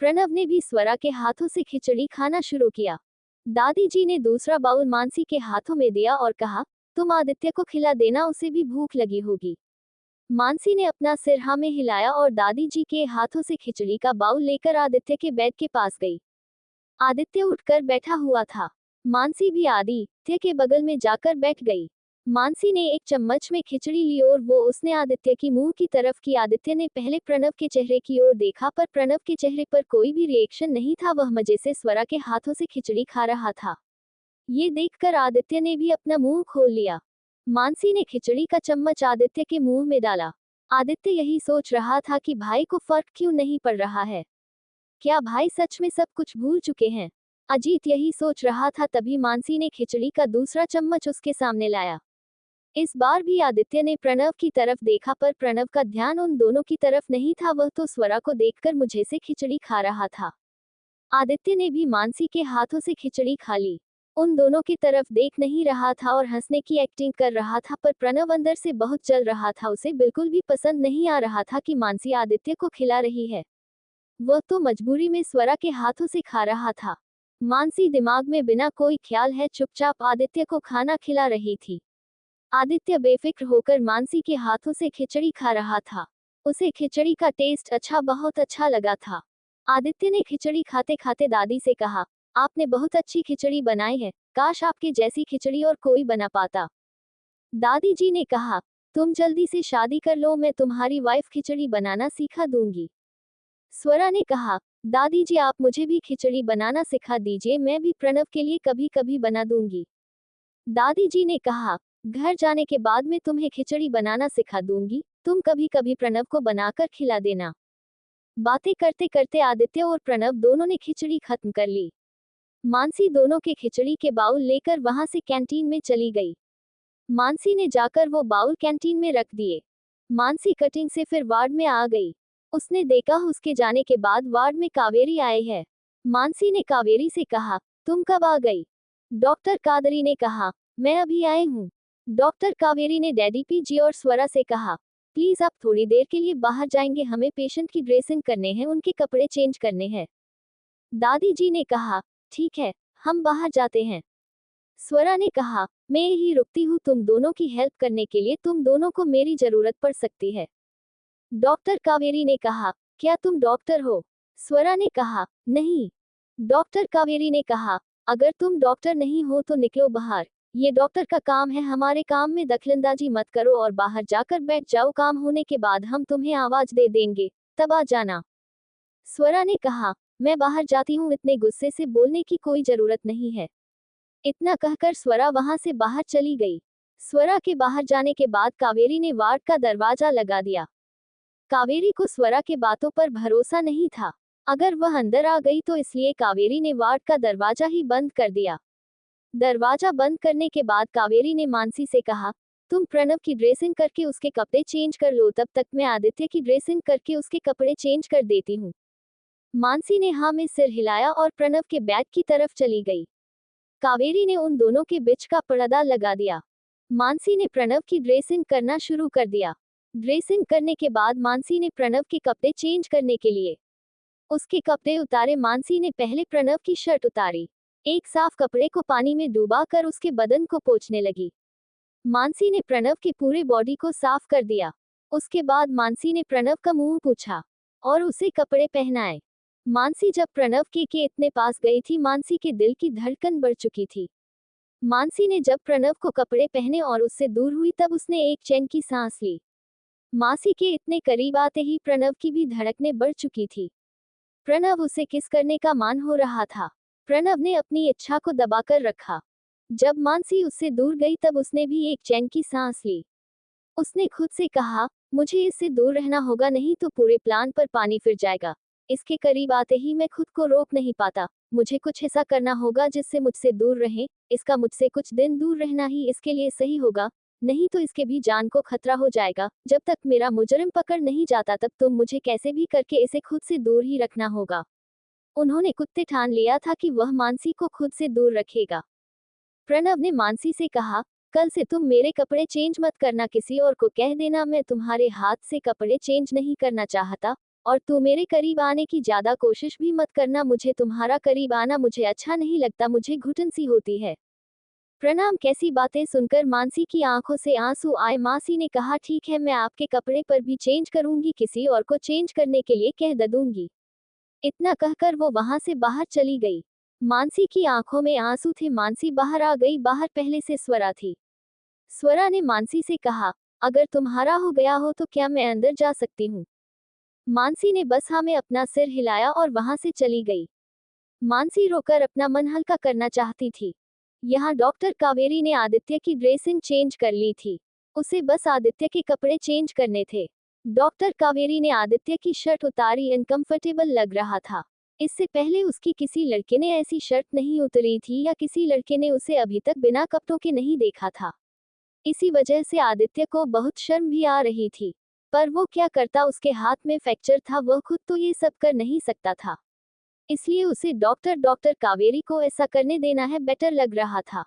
प्रणव ने भी स्वरा के हाथों से खिचड़ी खाना शुरू किया। दादी जी ने दूसरा बाउल मानसी के हाथों में दिया और कहा, तुम आदित्य को खिला देना, उसे भी भूख लगी होगी। मानसी ने अपना सिर हाँ में हिलाया और दादी जी के हाथों से खिचड़ी का बाउल लेकर आदित्य के बेड के पास गई। आदित्य उठकर बैठा हुआ था। मानसी भी आदित्य के बगल में जाकर बैठ गई। मानसी ने एक चम्मच में खिचड़ी ली और वो उसने आदित्य की मुंह की तरफ की। आदित्य ने पहले प्रणव के चेहरे की ओर देखा, पर प्रणव के चेहरे पर कोई भी रिएक्शन नहीं था, वह मजे से स्वरा के हाथों से खिचड़ी खा रहा था। ये देखकर आदित्य ने भी अपना मुंह खोल लिया। मानसी ने खिचड़ी का चम्मच आदित्य के मुंह में डाला। आदित्य यही सोच रहा था कि भाई को फर्क क्यों नहीं पड़ रहा है, क्या भाई सच में सब कुछ भूल चुके हैं? अजीत यही सोच रहा था, तभी मानसी ने खिचड़ी का दूसरा चम्मच उसके सामने लाया। इस बार भी आदित्य ने प्रणव की तरफ देखा, पर प्रणव का ध्यान उन दोनों की तरफ नहीं था, वह तो स्वरा को देखकर मुझे से खिचड़ी खा रहा था। आदित्य ने भी मानसी के हाथों से खिचड़ी खा ली। उन दोनों की तरफ देख नहीं रहा था और हंसने की एक्टिंग कर रहा था, पर प्रणव अंदर से बहुत जल रहा था। उसे बिल्कुल भी पसंद नहीं आ रहा था कि मानसी आदित्य को खिला रही है। वह तो मजबूरी में स्वरा के हाथों से खा रहा था। मानसी दिमाग में बिना कोई ख्याल है चुपचाप आदित्य को खाना खिला रही थी। आदित्य बेफिक्र होकर मानसी के हाथों से खिचड़ी खा रहा था। उसे खिचड़ी का टेस्ट बहुत अच्छा लगा था। आदित्य ने खिचड़ी खाते खाते दादी से कहा, आपने बहुत अच्छी खिचड़ी बनाई है, काश आपके जैसी खिचड़ी और कोई बना पाता। दादी जी ने कहा, तुम जल्दी से शादी कर लो, मैं तुम्हारी वाइफ खिचड़ी बनाना सिखा दूंगी। स्वरा ने कहा, दादी जी आप मुझे भी खिचड़ी बनाना सिखा दीजिए, मैं भी प्रणव के लिए कभी कभी बना दूंगी। दादी जी ने कहा, घर जाने के बाद मैं तुम्हें खिचड़ी बनाना सिखा दूंगी, तुम कभी कभी प्रणव को बनाकर खिला देना। बातें करते करते आदित्य और प्रणव दोनों ने खिचड़ी खत्म कर ली। मानसी दोनों के खिचड़ी के बाउल लेकर वहां से कैंटीन में चली गई। मानसी ने जाकर वो बाउल कैंटीन में रख दिए। मानसी कटिंग से फिर वार्ड में आ गई। उसने देखा उसके जाने के बाद वार्ड में कावेरी आए है। मानसी ने कावेरी से कहा, तुम कब आ गई? डॉक्टर कादरी ने कहा, मैं अभी आई हूँ। डॉक्टर कावेरी ने डैडी पीजी और स्वरा से कहा, प्लीज आप थोड़ी देर के लिए बाहर जाएंगे, हमें पेशेंट की ड्रेसिंग करने हैं, उनके कपड़े चेंज करने हैं। दादी जी ने कहा, ठीक है, हम बाहर जाते हैं। स्वरा ने कहा, मैं यही रुकती हूँ तुम दोनों की हेल्प करने के लिए, तुम दोनों को मेरी जरूरत पड़ सकती है। डॉक्टर कावेरी ने कहा, क्या तुम डॉक्टर हो? स्वरा ने कहा, नहीं। डॉक्टर कावेरी ने कहा, अगर तुम डॉक्टर नहीं हो तो निकलो बाहर, ये डॉक्टर का काम है, हमारे काम में दखलंदाजी मत करो और बाहर जाकर बैठ जाओ, काम होने के बाद हम तुम्हें आवाज दे देंगे, तब आ जाना। स्वरा ने कहा, मैं बाहर जाती हूँ, इतने गुस्से से बोलने की कोई जरूरत नहीं है। इतना कहकर स्वरा वहां से बाहर चली गई। स्वरा के बाहर जाने के बाद कावेरी ने वार्ड का दरवाजा लगा दिया। कावेरी को स्वरा के बातों पर भरोसा नहीं था। अगर वह अंदर आ गई तो इसलिए कावेरी ने वार्ड का दरवाजा ही बंद कर दिया। दरवाजा बंद करने के बाद कावेरी ने मानसी से कहा, तुम प्रणव की ड्रेसिंग करके उसके कपड़े चेंज कर लो, तब तक मैं आदित्य की ड्रेसिंग करके उसके कपड़े चेंज कर देती हूँ। मानसी ने हाँ में सिर हिलाया और प्रणव के बैग की तरफ चली गई। कावेरी ने उन दोनों के बीच का पर्दा लगा दिया। मानसी ने प्रणव की ड्रेसिंग करना शुरू कर दिया। ड्रेसिंग करने के बाद मानसी ने प्रणव के कपड़े चेंज करने के लिए उसके कपड़े उतारे। मानसी ने पहले प्रणव की शर्ट उतारी। एक साफ कपड़े को पानी में डुबा कर उसके बदन को पोंछने लगी। मानसी ने प्रणव के पूरे बॉडी को साफ कर दिया। उसके बाद मानसी ने प्रणव का मुंह पूछा और उसे कपड़े पहनाए। मानसी जब प्रणव के इतने पास गई थी, मानसी के दिल की धड़कन बढ़ चुकी थी। मानसी ने जब प्रणव को कपड़े पहने और उससे दूर हुई, तब उसने एक चैन की सांस ली। मानसी के इतने करीब आते ही प्रणव की भी धड़कनें बढ़ चुकी थी। प्रणव उसे किस करने का मान हो रहा था। प्रणव ने अपनी इच्छा को दबाकर रखा। जब मानसी उससे दूर गई तब उसने भी एक चैन की सांस ली। उसने खुद से कहा, मुझे इससे दूर रहना होगा, नहीं तो पूरे प्लान पर पानी फिर जाएगा। इसके करीब आते ही मैं खुद को रोक नहीं पाता। मुझे कुछ ऐसा करना होगा जिससे मुझसे दूर रहे। इसका मुझसे कुछ दिन दूर रहना ही इसके लिए सही होगा, नहीं तो इसके भी जान को खतरा हो जाएगा। जब तक मेरा मुजरिम पकड़ नहीं जाता तब तो मुझे कैसे भी करके इसे खुद से दूर ही रखना होगा। उन्होंने कुत्ते ठान लिया था कि वह मानसी को खुद से दूर रखेगा। प्रणव ने मानसी से कहा, कल से तुम मेरे कपड़े चेंज मत करना, किसी और को कह देना मैं तुम्हारे हाथ से कपड़े चेंज नहीं करना चाहता, और तू मेरे करीब आने की ज्यादा कोशिश भी मत करना। मुझे तुम्हारा करीब आना मुझे अच्छा नहीं लगता, मुझे घुटन सी होती है। प्रणाम। कैसी बातें सुनकर मानसी की आंखों से आंसू आए। मासी ने कहा, ठीक है, मैं आपके कपड़े पर भी चेंज करूंगी, किसी और को चेंज करने के लिए कह दे दूंगी। इतना कहकर वो वहां से बाहर चली गई। मानसी की आंखों में आंसू थे। मानसी बाहर आ गई। बाहर पहले से स्वरा थी। स्वरा ने मानसी से कहा, अगर तुम्हारा हो गया हो तो क्या मैं अंदर जा सकती हूँ? मानसी ने बस हाँ में अपना सिर हिलाया और वहां से चली गई। मानसी रोकर अपना मन हल्का करना चाहती थी। यहाँ डॉक्टर कावेरी ने आदित्य की ड्रेसिंग चेंज कर ली थी। उसे बस आदित्य के कपड़े चेंज करने थे। डॉक्टर कावेरी ने आदित्य की शर्ट उतारी। अनकंफर्टेबल लग रहा था। इससे पहले उसकी किसी लड़के ने ऐसी शर्ट नहीं उतरी थी, या किसी लड़के ने उसे अभी तक बिना कपड़ों के नहीं देखा था। इसी वजह से आदित्य को बहुत शर्म भी आ रही थी। पर वो क्या करता, उसके हाथ में फ्रैक्चर था, वह खुद तो ये सब कर नहीं सकता था। इसलिए उसे डॉक्टर कावेरी को ऐसा करने देना है बेटर लग रहा था।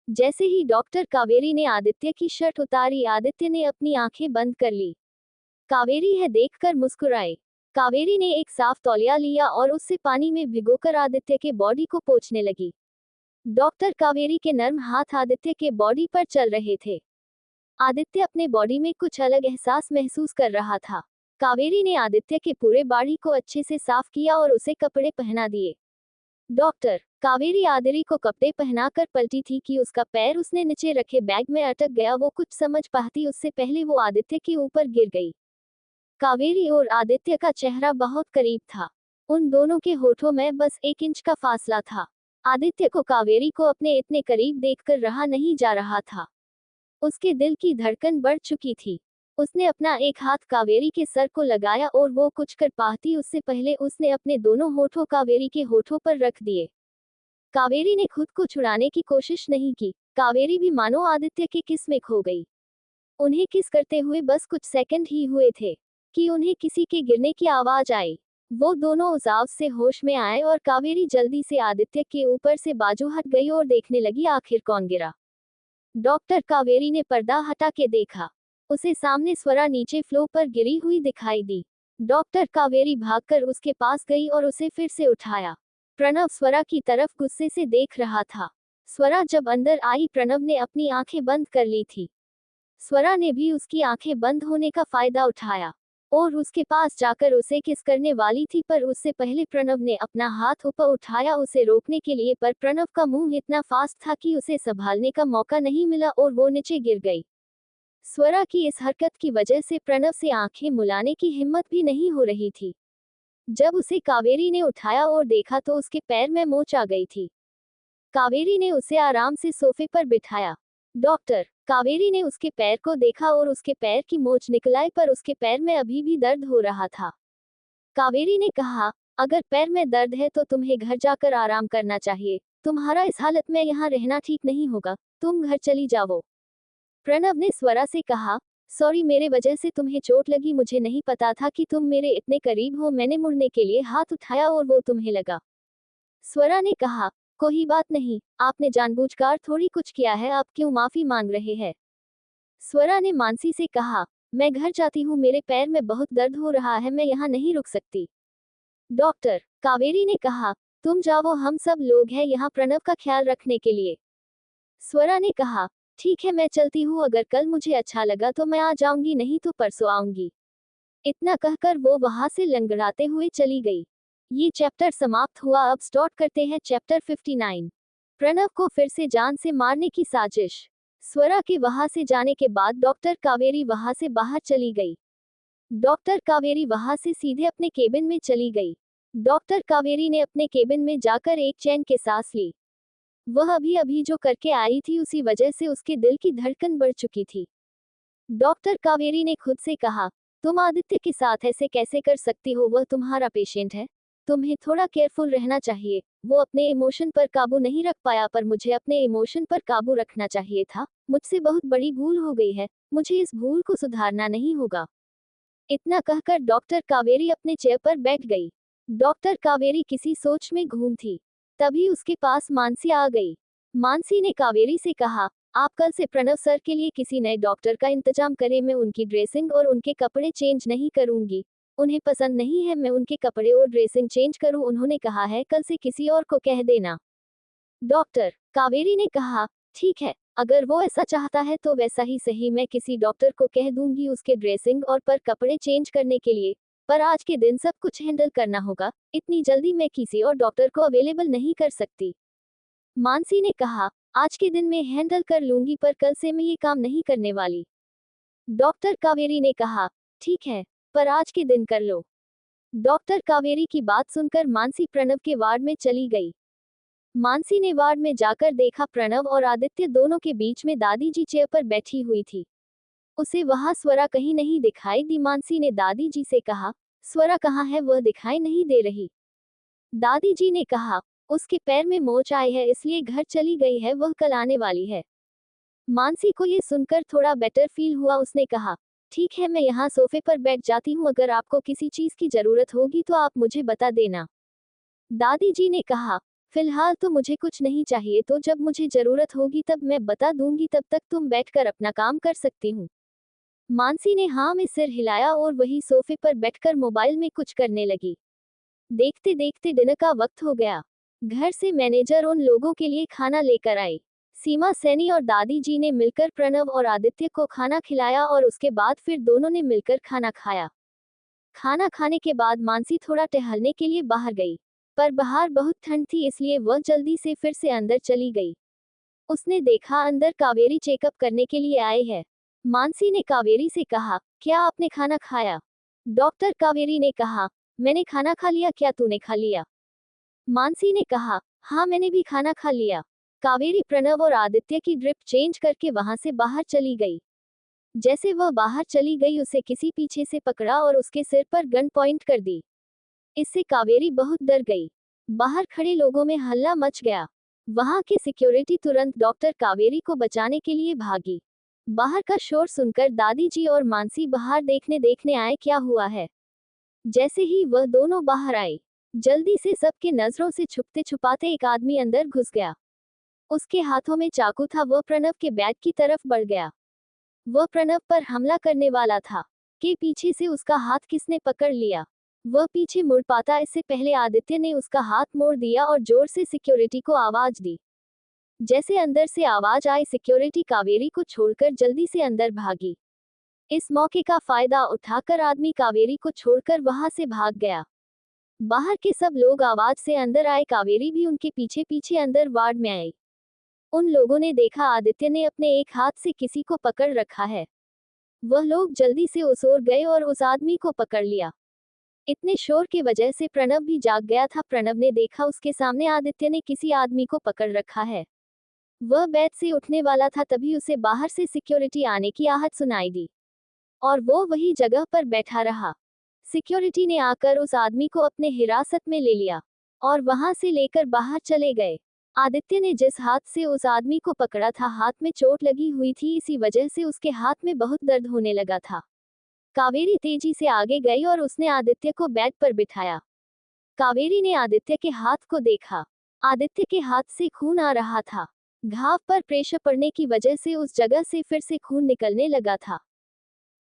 जैसे ही डॉक्टर कावेरी ने आदित्य की शर्ट उतारी, आदित्य ने अपनी आंखें बंद कर ली। कावेरी है देखकर मुस्कुराए। कावेरी ने एक साफ तौलिया लिया और उससे पानी में भिगोकर आदित्य के बॉडी को पोंछने लगी। डॉक्टर कावेरी के नर्म हाथ आदित्य के बॉडी पर चल रहे थे। आदित्य अपने बॉडी में कुछ अलग एहसास महसूस कर रहा था। कावेरी ने आदित्य के पूरे बॉडी को अच्छे से साफ किया और उसे कपड़े पहना दिए। डॉक्टर कावेरी आदित्य को कपड़े पहनाकर पलटी थी कि उसका पैर उसने नीचे रखे बैग में अटक गया। वो कुछ समझ पाती उससे पहले वो आदित्य के ऊपर गिर गई। कावेरी और आदित्य का चेहरा बहुत करीब था। उन दोनों के होठों में बस 1 इंच का फासला था। आदित्य को कावेरी को अपने इतने करीब देखकर रहा नहीं जा रहा था। उसके दिल की धड़कन बढ़ चुकी थी। उसने अपना एक हाथ कावेरी के सर को लगाया और वो कुछ कर पाती उससे पहले उसने अपने दोनों होठों कावेरी के होठों पर रख दिए। कावेरी ने खुद को छुड़ाने की कोशिश नहीं की। कावेरी भी मानो आदित्य के किस में खो गई। उन्हें किस करते हुए बस कुछ सेकंड ही हुए थे कि उन्हें किसी के गिरने की आवाज आई। वो दोनों उस आवाज से होश में आए और कावेरी जल्दी से आदित्य के ऊपर से बाजू हट गई और देखने लगी आखिर कौन गिरा। डॉक्टर कावेरी ने पर्दा हटा के देखा। उसे सामने स्वरा नीचे फ्लो पर गिरी हुई दिखाई दी। डॉक्टर कावेरी भागकर उसके पास गई और उसे फिर से उठाया। प्रणव स्वरा की तरफ गुस्से से देख रहा था। स्वरा जब अंदर आई प्रणव ने अपनी आंखें बंद कर ली थी। स्वरा ने भी उसकी आंखें बंद होने का फायदा उठाया और उसके पास जाकर उसे किस करने वाली थी, पर उससे पहले प्रणव ने अपना हाथ ऊपर उठाया उसे रोकने के लिए, पर प्रणव का मुंह इतना फास्ट था कि उसे संभालने का मौका नहीं मिला और वो नीचे गिर गई। स्वरा की इस हरकत की वजह से प्रणव से आंखें मिलाने की हिम्मत भी नहीं हो रही थी। जब उसे कावेरी ने उठाया और देखा तो उसके पैर में मोच आ गई थी। कावेरी ने उसे आराम से सोफे पर बिठाया। डॉक्टर कावेरी ने उसके पैर को देखा और उसके पैर की मोच निकलाई, पर उसके पैर में अभी भी दर्द हो रहा था। कावेरी ने कहा, अगर पैर में दर्द है तो तुम्हें घर जाकर आराम करना चाहिए। तुम्हारा इस हालत में यहाँ रहना ठीक नहीं होगा। तुम घर चली जाओ। प्रणव ने स्वरा से कहा, सॉरी मेरे वजह से तुम्हें चोट लगी। मुझे नहीं पता था कि तुम मेरे इतने करीब हो। मैंने मुड़ने के लिए हाथ उठाया और वो तुम्हें लगा। स्वरा ने कहा, कोई बात नहीं, आपने जानबूझकर थोड़ी कुछ किया है। आप क्यों माफी मांग रहे हैं? स्वरा ने मानसी से कहा, मैं घर जाती हूँ। मेरे पैर में बहुत दर्द हो रहा है। मैं यहाँ नहीं रुक सकती। डॉक्टर कावेरी ने कहा, तुम जाओ, हम सब लोग हैं यहाँ प्रणव का ख्याल रखने के लिए। स्वरा ने कहा, ठीक है मैं चलती हूँ। अगर कल मुझे अच्छा लगा तो मैं आ जाऊंगी, नहीं तो परसों आऊंगी। इतना कहकर वो वहां से लंगड़ाते हुए चली गई। ये चैप्टर समाप्त हुआ। अब स्टार्ट करते हैं चैप्टर 59। प्रणव को फिर से जान से मारने की साजिश। स्वरा के वहां से जाने के बाद डॉक्टर कावेरी वहां से बाहर चली गई। डॉक्टर कावेरी वहां से सीधे अपने केबिन में चली गई। डॉक्टर कावेरी ने अपने केबिन में जाकर एक चैन के सांस ली। वह अभी अभी जो करके आई थी उसी वजह से उसके दिल की धड़कन बढ़ चुकी थी। डॉक्टर कावेरी ने खुद से कहा, तुम आदित्य के साथ ऐसे कैसे कर सकती हो? वह तुम्हारा पेशेंट है। तुम्हें थोड़ा केयरफुल रहना चाहिए। वो अपने इमोशन पर काबू नहीं रख पाया, पर मुझे अपने इमोशन पर काबू रखना चाहिए था। मुझसे बहुत बड़ी भूल हो गई है। मुझे इस भूल को सुधारना नहीं होगा। इतना कहकर डॉक्टर कावेरी अपने चेयर पर बैठ गई। डॉक्टर कावेरी किसी सोच में घूम थी। तभी उसके पास मानसी आ गई। मानसी ने कावेरी से कहा, आप कल से प्रणव सर के लिए किसी नए डॉक्टर का इंतजाम करें। मैं उनकी ड्रेसिंग और उनके कपड़े चेंज नहीं करूंगी। उन्हें पसंद नहीं है मैं उनके कपड़े और ड्रेसिंग चेंज करूं। उन्होंने कहा है कल से किसी और को कह देना। डॉक्टर कावेरी ने कहा, ठीक है, अगर वो ऐसा चाहता है तो वैसा ही सही। मैं किसी डॉक्टर को कह दूंगी उसके ड्रेसिंग और पर कपड़े चेंज करने के लिए। पर आज के दिन सब कुछ हैंडल करना होगा। इतनी जल्दी मैं किसी और डॉक्टर को अवेलेबल नहीं कर सकती। मानसी ने कहा, आज के दिन मैं हैंडल कर लूंगी, पर कल से मैं ये काम नहीं करने वाली। डॉक्टर कावेरी ने कहा, ठीक है, पर आज के दिन कर लो। डॉक्टर कावेरी की बात सुनकर मानसी प्रणव के वार्ड में चली गई। मानसी ने वार्ड में जाकर देखा प्रणव और आदित्य दोनों के बीच में दादी जी चेयर पर बैठी हुई थी। उसे वहां स्वरा कहीं नहीं दिखाई दी। मानसी ने दादी जी से कहा, स्वरा कहाँ है? वह दिखाई नहीं दे रही। दादी जी ने कहा, उसके पैर में मोच आई है इसलिए घर चली गई है। वह कल आने वाली है। मानसी को ये सुनकर थोड़ा बेटर फील हुआ। उसने कहा, ठीक है मैं यहाँ सोफे पर बैठ जाती हूँ। अगर आपको किसी चीज की जरूरत होगी तो आप मुझे बता देना। दादी जी ने कहा, फिलहाल तो मुझे कुछ नहीं चाहिए, तो जब मुझे जरूरत होगी तब मैं बता दूंगी। तब तक तुम बैठकर अपना काम कर सकती हूँ। मानसी ने हाँ में सिर हिलाया और वही सोफे पर बैठकर मोबाइल में कुछ करने लगी। देखते देखते डिनर का वक्त हो गया। घर से मैनेजर उन लोगों के लिए खाना लेकर आई। सीमा सैनी और दादी जी ने मिलकर प्रणव और आदित्य को खाना खिलाया और उसके बाद फिर दोनों ने मिलकर खाना खाया। खाना खाने के बाद मानसी थोड़ा टहलने के लिए बाहर गई। पर बाहर बहुत ठंड थी इसलिए वह जल्दी से फिर से अंदर चली गई। उसने देखा अंदर कावेरी चेकअप करने के लिए आए हैं। मानसी ने कावेरी से कहा, क्या आपने खाना खाया? डॉक्टर कावेरी ने कहा, मैंने खाना खा लिया, क्या तूने खा लिया? मानसी ने कहा, हाँ मैंने भी खाना खा लिया। कावेरी प्रणव और आदित्य की ड्रिप चेंज करके वहां से बाहर चली गई। जैसे वह बाहर चली गई उसे किसी पीछे से पकड़ा और उसके सिर पर गन पॉइंट कर दी। इससे कावेरी बहुत डर गई। बाहर खड़े लोगों में हल्ला मच गया। वहां की सिक्योरिटी तुरंत डॉक्टर कावेरी को बचाने के लिए भागी। बाहर का शोर सुनकर दादी जी और मानसी बाहर देखने आए क्या हुआ है। जैसे ही वह दोनों बाहर आए, जल्दी से सबके नजरों से छुपते छुपाते एक आदमी अंदर घुस गया। उसके हाथों में चाकू था। वह प्रणव के बैग की तरफ बढ़ गया। वह प्रणव पर हमला करने वाला था कि पीछे से उसका हाथ किसने पकड़ लिया। वह पीछे मुड़ पाता इससे पहले आदित्य ने उसका हाथ मोड़ दिया और जोर से सिक्योरिटी को आवाज दी। जैसे अंदर से आवाज आई, सिक्योरिटी कावेरी को छोड़कर जल्दी से अंदर भागी। इस मौके का फायदा उठाकर आदमी कावेरी को छोड़कर वहां से भाग गया। बाहर के सब लोग आवाज से अंदर आए। कावेरी भी उनके पीछे पीछे अंदर वार्ड में आई। उन लोगों ने देखा आदित्य ने अपने एक हाथ से किसी को पकड़ रखा है। वह लोग जल्दी से उस ओर गए और उस आदमी को पकड़ लिया। इतने शोर की वजह से प्रणव भी जाग गया था। प्रणव ने देखा उसके सामने आदित्य ने किसी आदमी को पकड़ रखा है। वह बेड से उठने वाला था तभी उसे बाहर से सिक्योरिटी आने की आहट सुनाई दी और वो वही जगह पर बैठा रहा। सिक्योरिटी ने आकर उस आदमी को अपने हिरासत में ले लिया और वहां से लेकर बाहर चले गए। आदित्य ने जिस हाथ से उस आदमी को पकड़ा था, हाथ में चोट लगी हुई थी, इसी वजह से उसके हाथ में बहुत दर्द होने लगा था। कावेरी तेजी से आगे गई और उसने आदित्य को बेड पर बिठाया। कावेरी ने आदित्य के हाथ को देखा। आदित्य के हाथ से खून आ रहा था। घाव पर प्रेशर पड़ने की वजह से उस जगह से फिर से खून निकलने लगा था।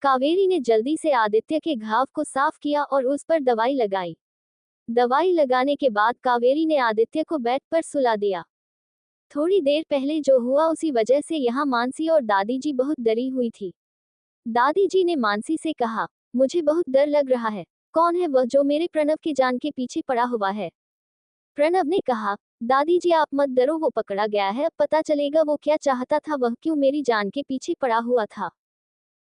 कावेरी ने जल्दी से आदित्य के घाव को साफ किया और उस पर दवाई लगाई। दवाई लगाने के बाद कावेरी ने आदित्य को बेड पर सुला दिया। थोड़ी देर पहले जो हुआ उसी वजह से यहाँ मानसी और दादी जी बहुत डरी हुई थी। दादी जी ने मानसी से कहा, मुझे बहुत डर लग रहा है। कौन है वह जो मेरे प्रणव की जान के पीछे पड़ा हुआ है? प्रणव ने कहा, दादी जी आप मत डरो, वो पकड़ा गया है, अब पता चलेगा वो क्या चाहता था, वह क्यों मेरी जान के पीछे पड़ा हुआ था।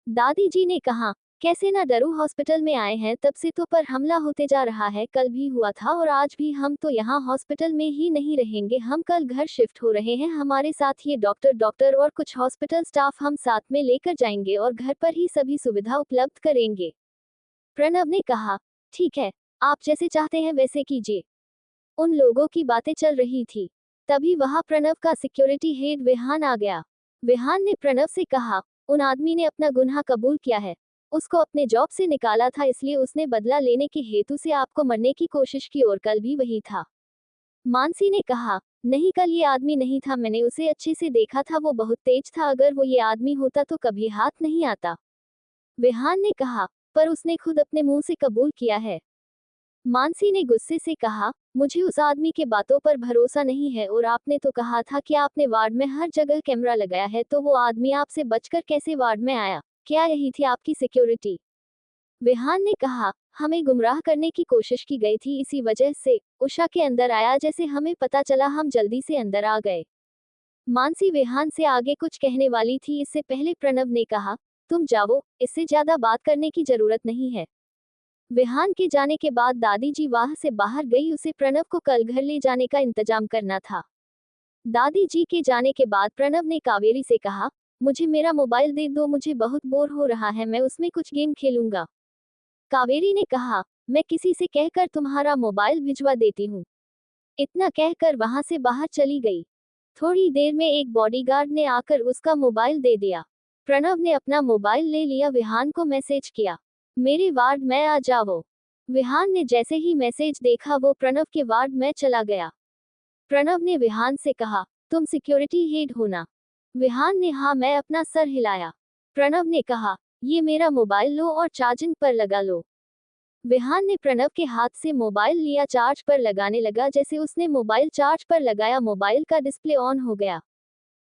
दादी जी ने कहा, कैसे ना डरो, हॉस्पिटल में आए हैं तब से तो पर हमला होते जा रहा है, कल भी हुआ था और आज भी। हम तो यहाँ हॉस्पिटल में ही नहीं रहेंगे, हम कल घर शिफ्ट हो रहे हैं। हमारे साथ ये डॉक्टर और कुछ हॉस्पिटल स्टाफ हम साथ में लेकर जाएंगे और घर पर ही सभी सुविधा उपलब्ध करेंगे। प्रणव ने कहा, ठीक है, आप जैसे चाहते हैं वैसे कीजिए। उन लोगों की बातें चल रही थी, तभी वहां प्रणव का सिक्योरिटी हेड विहान आ गया। विहान ने प्रणव से कहा, उन आदमी ने अपना गुनाह कबूल किया है। उसको अपने जॉब से निकाला था, इसलिए उसने बदला लेने के हेतु से आपको मरने की कोशिश की और कल भी वही था। मानसी ने कहा, नहीं, कल ये आदमी नहीं था, मैंने उसे अच्छे से देखा था, वो बहुत तेज था, अगर वो ये आदमी होता तो कभी हाथ नहीं आता। विहान ने कहा, पर उसने खुद अपने मुंह से कबूल किया है। मानसी ने गुस्से से कहा, मुझे उस आदमी के बातों पर भरोसा नहीं है और आपने तो कहा था कि आपने वार्ड में हर जगह कैमरा लगाया है, तो वो आदमी आपसे बचकर कैसे वार्ड में आया? क्या यही थी आपकी सिक्योरिटी? विहान ने कहा, हमें गुमराह करने की कोशिश की गई थी, इसी वजह से उषा के अंदर आया, जैसे हमें पता चला हम जल्दी से अंदर आ गए। मानसी विहान से आगे कुछ कहने वाली थी, इससे पहले प्रणव ने कहा, तुम जाओ, इससे ज्यादा बात करने की जरूरत नहीं है। विहान के जाने के बाद दादी जी वहां से बाहर गई, उसे प्रणव को कल घर ले जाने का इंतजाम करना था। दादी जी के जाने के बाद प्रणव ने कावेरी से कहा, मुझे मेरा मोबाइल दे दो, मुझे बहुत बोर हो रहा है, मैं उसमें कुछ गेम खेलूंगा। कावेरी ने कहा, मैं किसी से कहकर तुम्हारा मोबाइल भिजवा देती हूँ। इतना कहकर वहां से बाहर चली गई। थोड़ी देर में एक बॉडीगार्ड ने आकर उसका मोबाइल दे दिया। प्रणव ने अपना मोबाइल ले लिया, विहान को मैसेज किया, मेरे वार्ड में आ जाओ। विहान ने जैसे ही मैसेज देखा वो प्रणव के वार्ड में चला गया। प्रणव ने विहान से कहा, तुम सिक्योरिटी हेड हो ना? विहान ने हाँ, मैं अपना सर हिलाया। प्रणव ने कहा, ये मेरा मोबाइल लो और चार्जिंग पर लगा लो। विहान ने प्रणव के हाथ से मोबाइल लिया, चार्ज पर लगाने लगा। जैसे उसने मोबाइल चार्ज पर लगाया, मोबाइल का डिस्प्ले ऑन हो गया।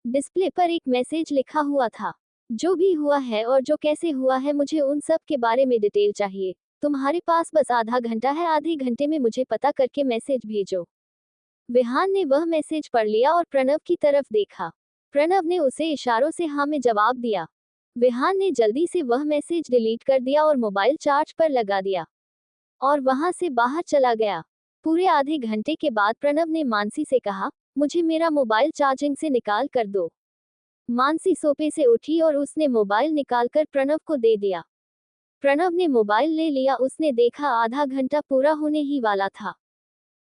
डिस्प्ले पर एक मैसेज लिखा हुआ था, जो भी हुआ है और जो कैसे हुआ है, मुझे उन सब के बारे में डिटेल चाहिए। तुम्हारे पास बस आधा घंटा है, आधे घंटे में मुझे पता करके मैसेज भेजो। विहान ने वह मैसेज पढ़ लिया और प्रणव की तरफ देखा। प्रणव ने उसे इशारों से हाँ में जवाब दिया। विहान ने जल्दी से वह मैसेज डिलीट कर दिया और मोबाइल चार्ज पर लगा दिया और वहां से बाहर चला गया। पूरे आधे घंटे के बाद प्रणव ने मानसी से कहा, मुझे मेरा मोबाइल चार्जिंग से निकाल कर दो। मानसी सोफे से उठी और उसने मोबाइल निकालकर प्रणव को दे दिया। प्रणव ने मोबाइल ले लिया। उसने देखा आधा घंटा पूरा होने ही वाला था।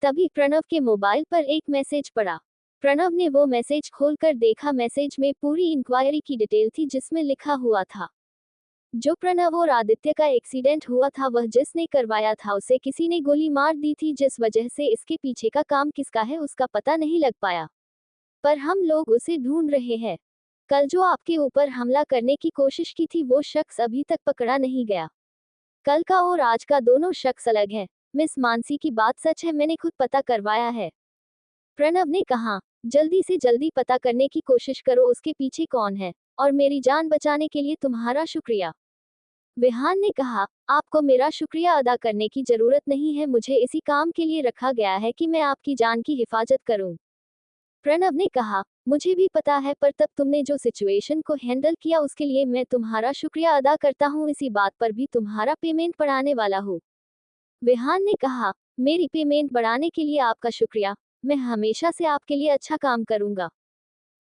तभी प्रणव के मोबाइल पर एक मैसेज पड़ा। प्रणव ने वो मैसेज खोलकर देखा। मैसेज में पूरी इंक्वायरी की डिटेल थी, जिसमें लिखा हुआ था, जो प्रणव और आदित्य का एक्सीडेंट हुआ था वह जिसने करवाया था उसे किसी ने गोली मार दी थी, जिस वजह से इसके पीछे का काम किसका है उसका पता नहीं लग पाया, पर हम लोग उसे ढूंढ रहे हैं। कल जो आपके ऊपर हमला करने की कोशिश की थी वो शख्स अभी तक पकड़ा नहीं गया। कल का और आज का दोनों शख्स अलग है। मिस मानसी की बात सच है, मैंने खुद पता करवाया है। प्रणव ने कहा, जल्दी से जल्दी पता करने की कोशिश करो उसके पीछे कौन है, और मेरी जान बचाने के लिए तुम्हारा शुक्रिया। विहान ने कहा, आपको मेरा शुक्रिया अदा करने की जरूरत नहीं है, मुझे इसी काम के लिए रखा गया है कि मैं आपकी जान की हिफाजत करूं। प्रणव ने कहा, मुझे भी पता है, पर तब तुमने जो सिचुएशन को हैंडल किया उसके लिए मैं तुम्हारा शुक्रिया अदा करता हूं। इसी बात पर भी तुम्हारा पेमेंट बढ़ाने वाला हूं। विहान ने कहा, मेरी पेमेंट बढ़ाने के लिए आपका शुक्रिया, मैं हमेशा से आपके लिए अच्छा काम करूंगा।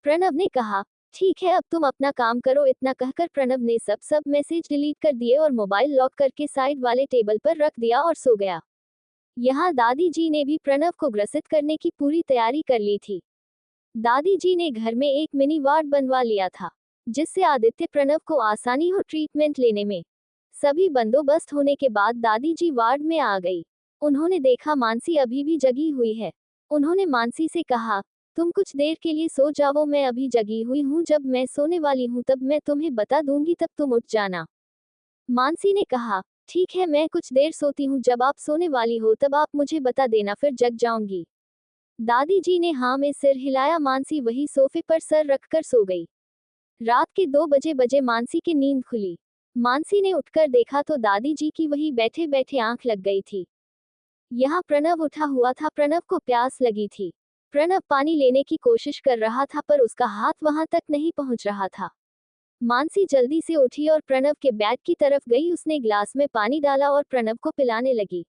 प्रणव ने कहा, ठीक है अब तुम अपना काम करो। इतना कहकर प्रणव ने सब मैसेज डिलीट कर दिए और मोबाइल लॉक करके साइड वाले टेबल पर रख दिया और सो गया। यहाँ दादी जी ने भी प्रणव को ग्रसित करने की पूरी तैयारी कर ली थी। दादी जी ने घर में एक मिनी वार्ड बनवा लिया था, जिससे आदित्य प्रणव को आसानी हो ट्रीटमेंट लेने में। सभी बंदोबस्त होने के बाद दादी जी वार्ड में आ गई। उन्होंने देखा मानसी अभी भी जगी हुई है। उन्होंने मानसी से कहा, तुम कुछ देर के लिए सो जाओ, मैं अभी जगी हुई हूँ, जब मैं सोने वाली हूँ तब मैं तुम्हें बता दूंगी, तब तुम उठ जाना। मानसी ने कहा, ठीक है मैं कुछ देर सोती हूँ, जब आप सोने वाली हो तब आप मुझे बता देना, फिर जग जाऊंगी। दादी जी ने हाँ में सिर हिलाया। मानसी वही सोफे पर सर रखकर सो गई। रात के 2 बजे मानसी की नींद खुली। मानसी ने उठकर देखा तो दादी जी की वही बैठे बैठे आंख लग गई थी। यहाँ प्रणव उठा हुआ था। प्रणव को प्यास लगी थी। प्रणव पानी लेने की कोशिश कर रहा था, पर उसका हाथ वहां तक नहीं पहुंच रहा था। मानसी जल्दी से उठी और प्रणव के बैग की तरफ गई। उसने ग्लास में पानी डाला और प्रणव को पिलाने लगी।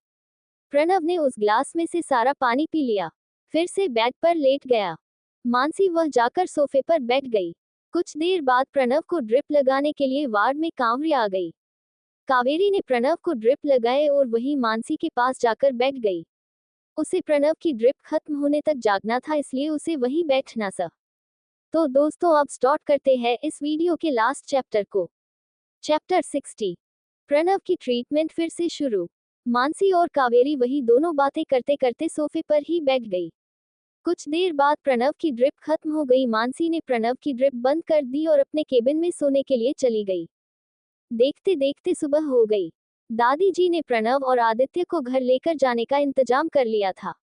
प्रणव ने उस ग्लास में से सारा पानी पी लिया, फिर से बेड पर लेट गया। मानसी वह जाकर सोफे पर बैठ गई। कुछ देर बाद प्रणव को ड्रिप लगाने के लिए वार्ड में कांवरी आ गई। कावेरी ने प्रणव को ड्रिप लगाए और वही मानसी के पास जाकर बैठ गई। उसे प्रणव की ड्रिप खत्म होने तक जागना था, इसलिए उसे वहीं बैठना था। तो दोस्तों अब स्टार्ट करते हैं इस वीडियो के लास्ट चैप्टर को। चैप्टर 60। प्रणव की ट्रीटमेंट फिर से शुरू। मानसी और कावेरी वही दोनों बातें करते करते सोफे पर ही बैठ गई। कुछ देर बाद प्रणव की ड्रिप खत्म हो गई। मानसी ने प्रणव की ड्रिप बंद कर दी और अपने केबिन में सोने के लिए चली गई। देखते देखते सुबह हो गई। दादी जी ने प्रणव और आदित्य को घर लेकर जाने का इंतजाम कर लिया था।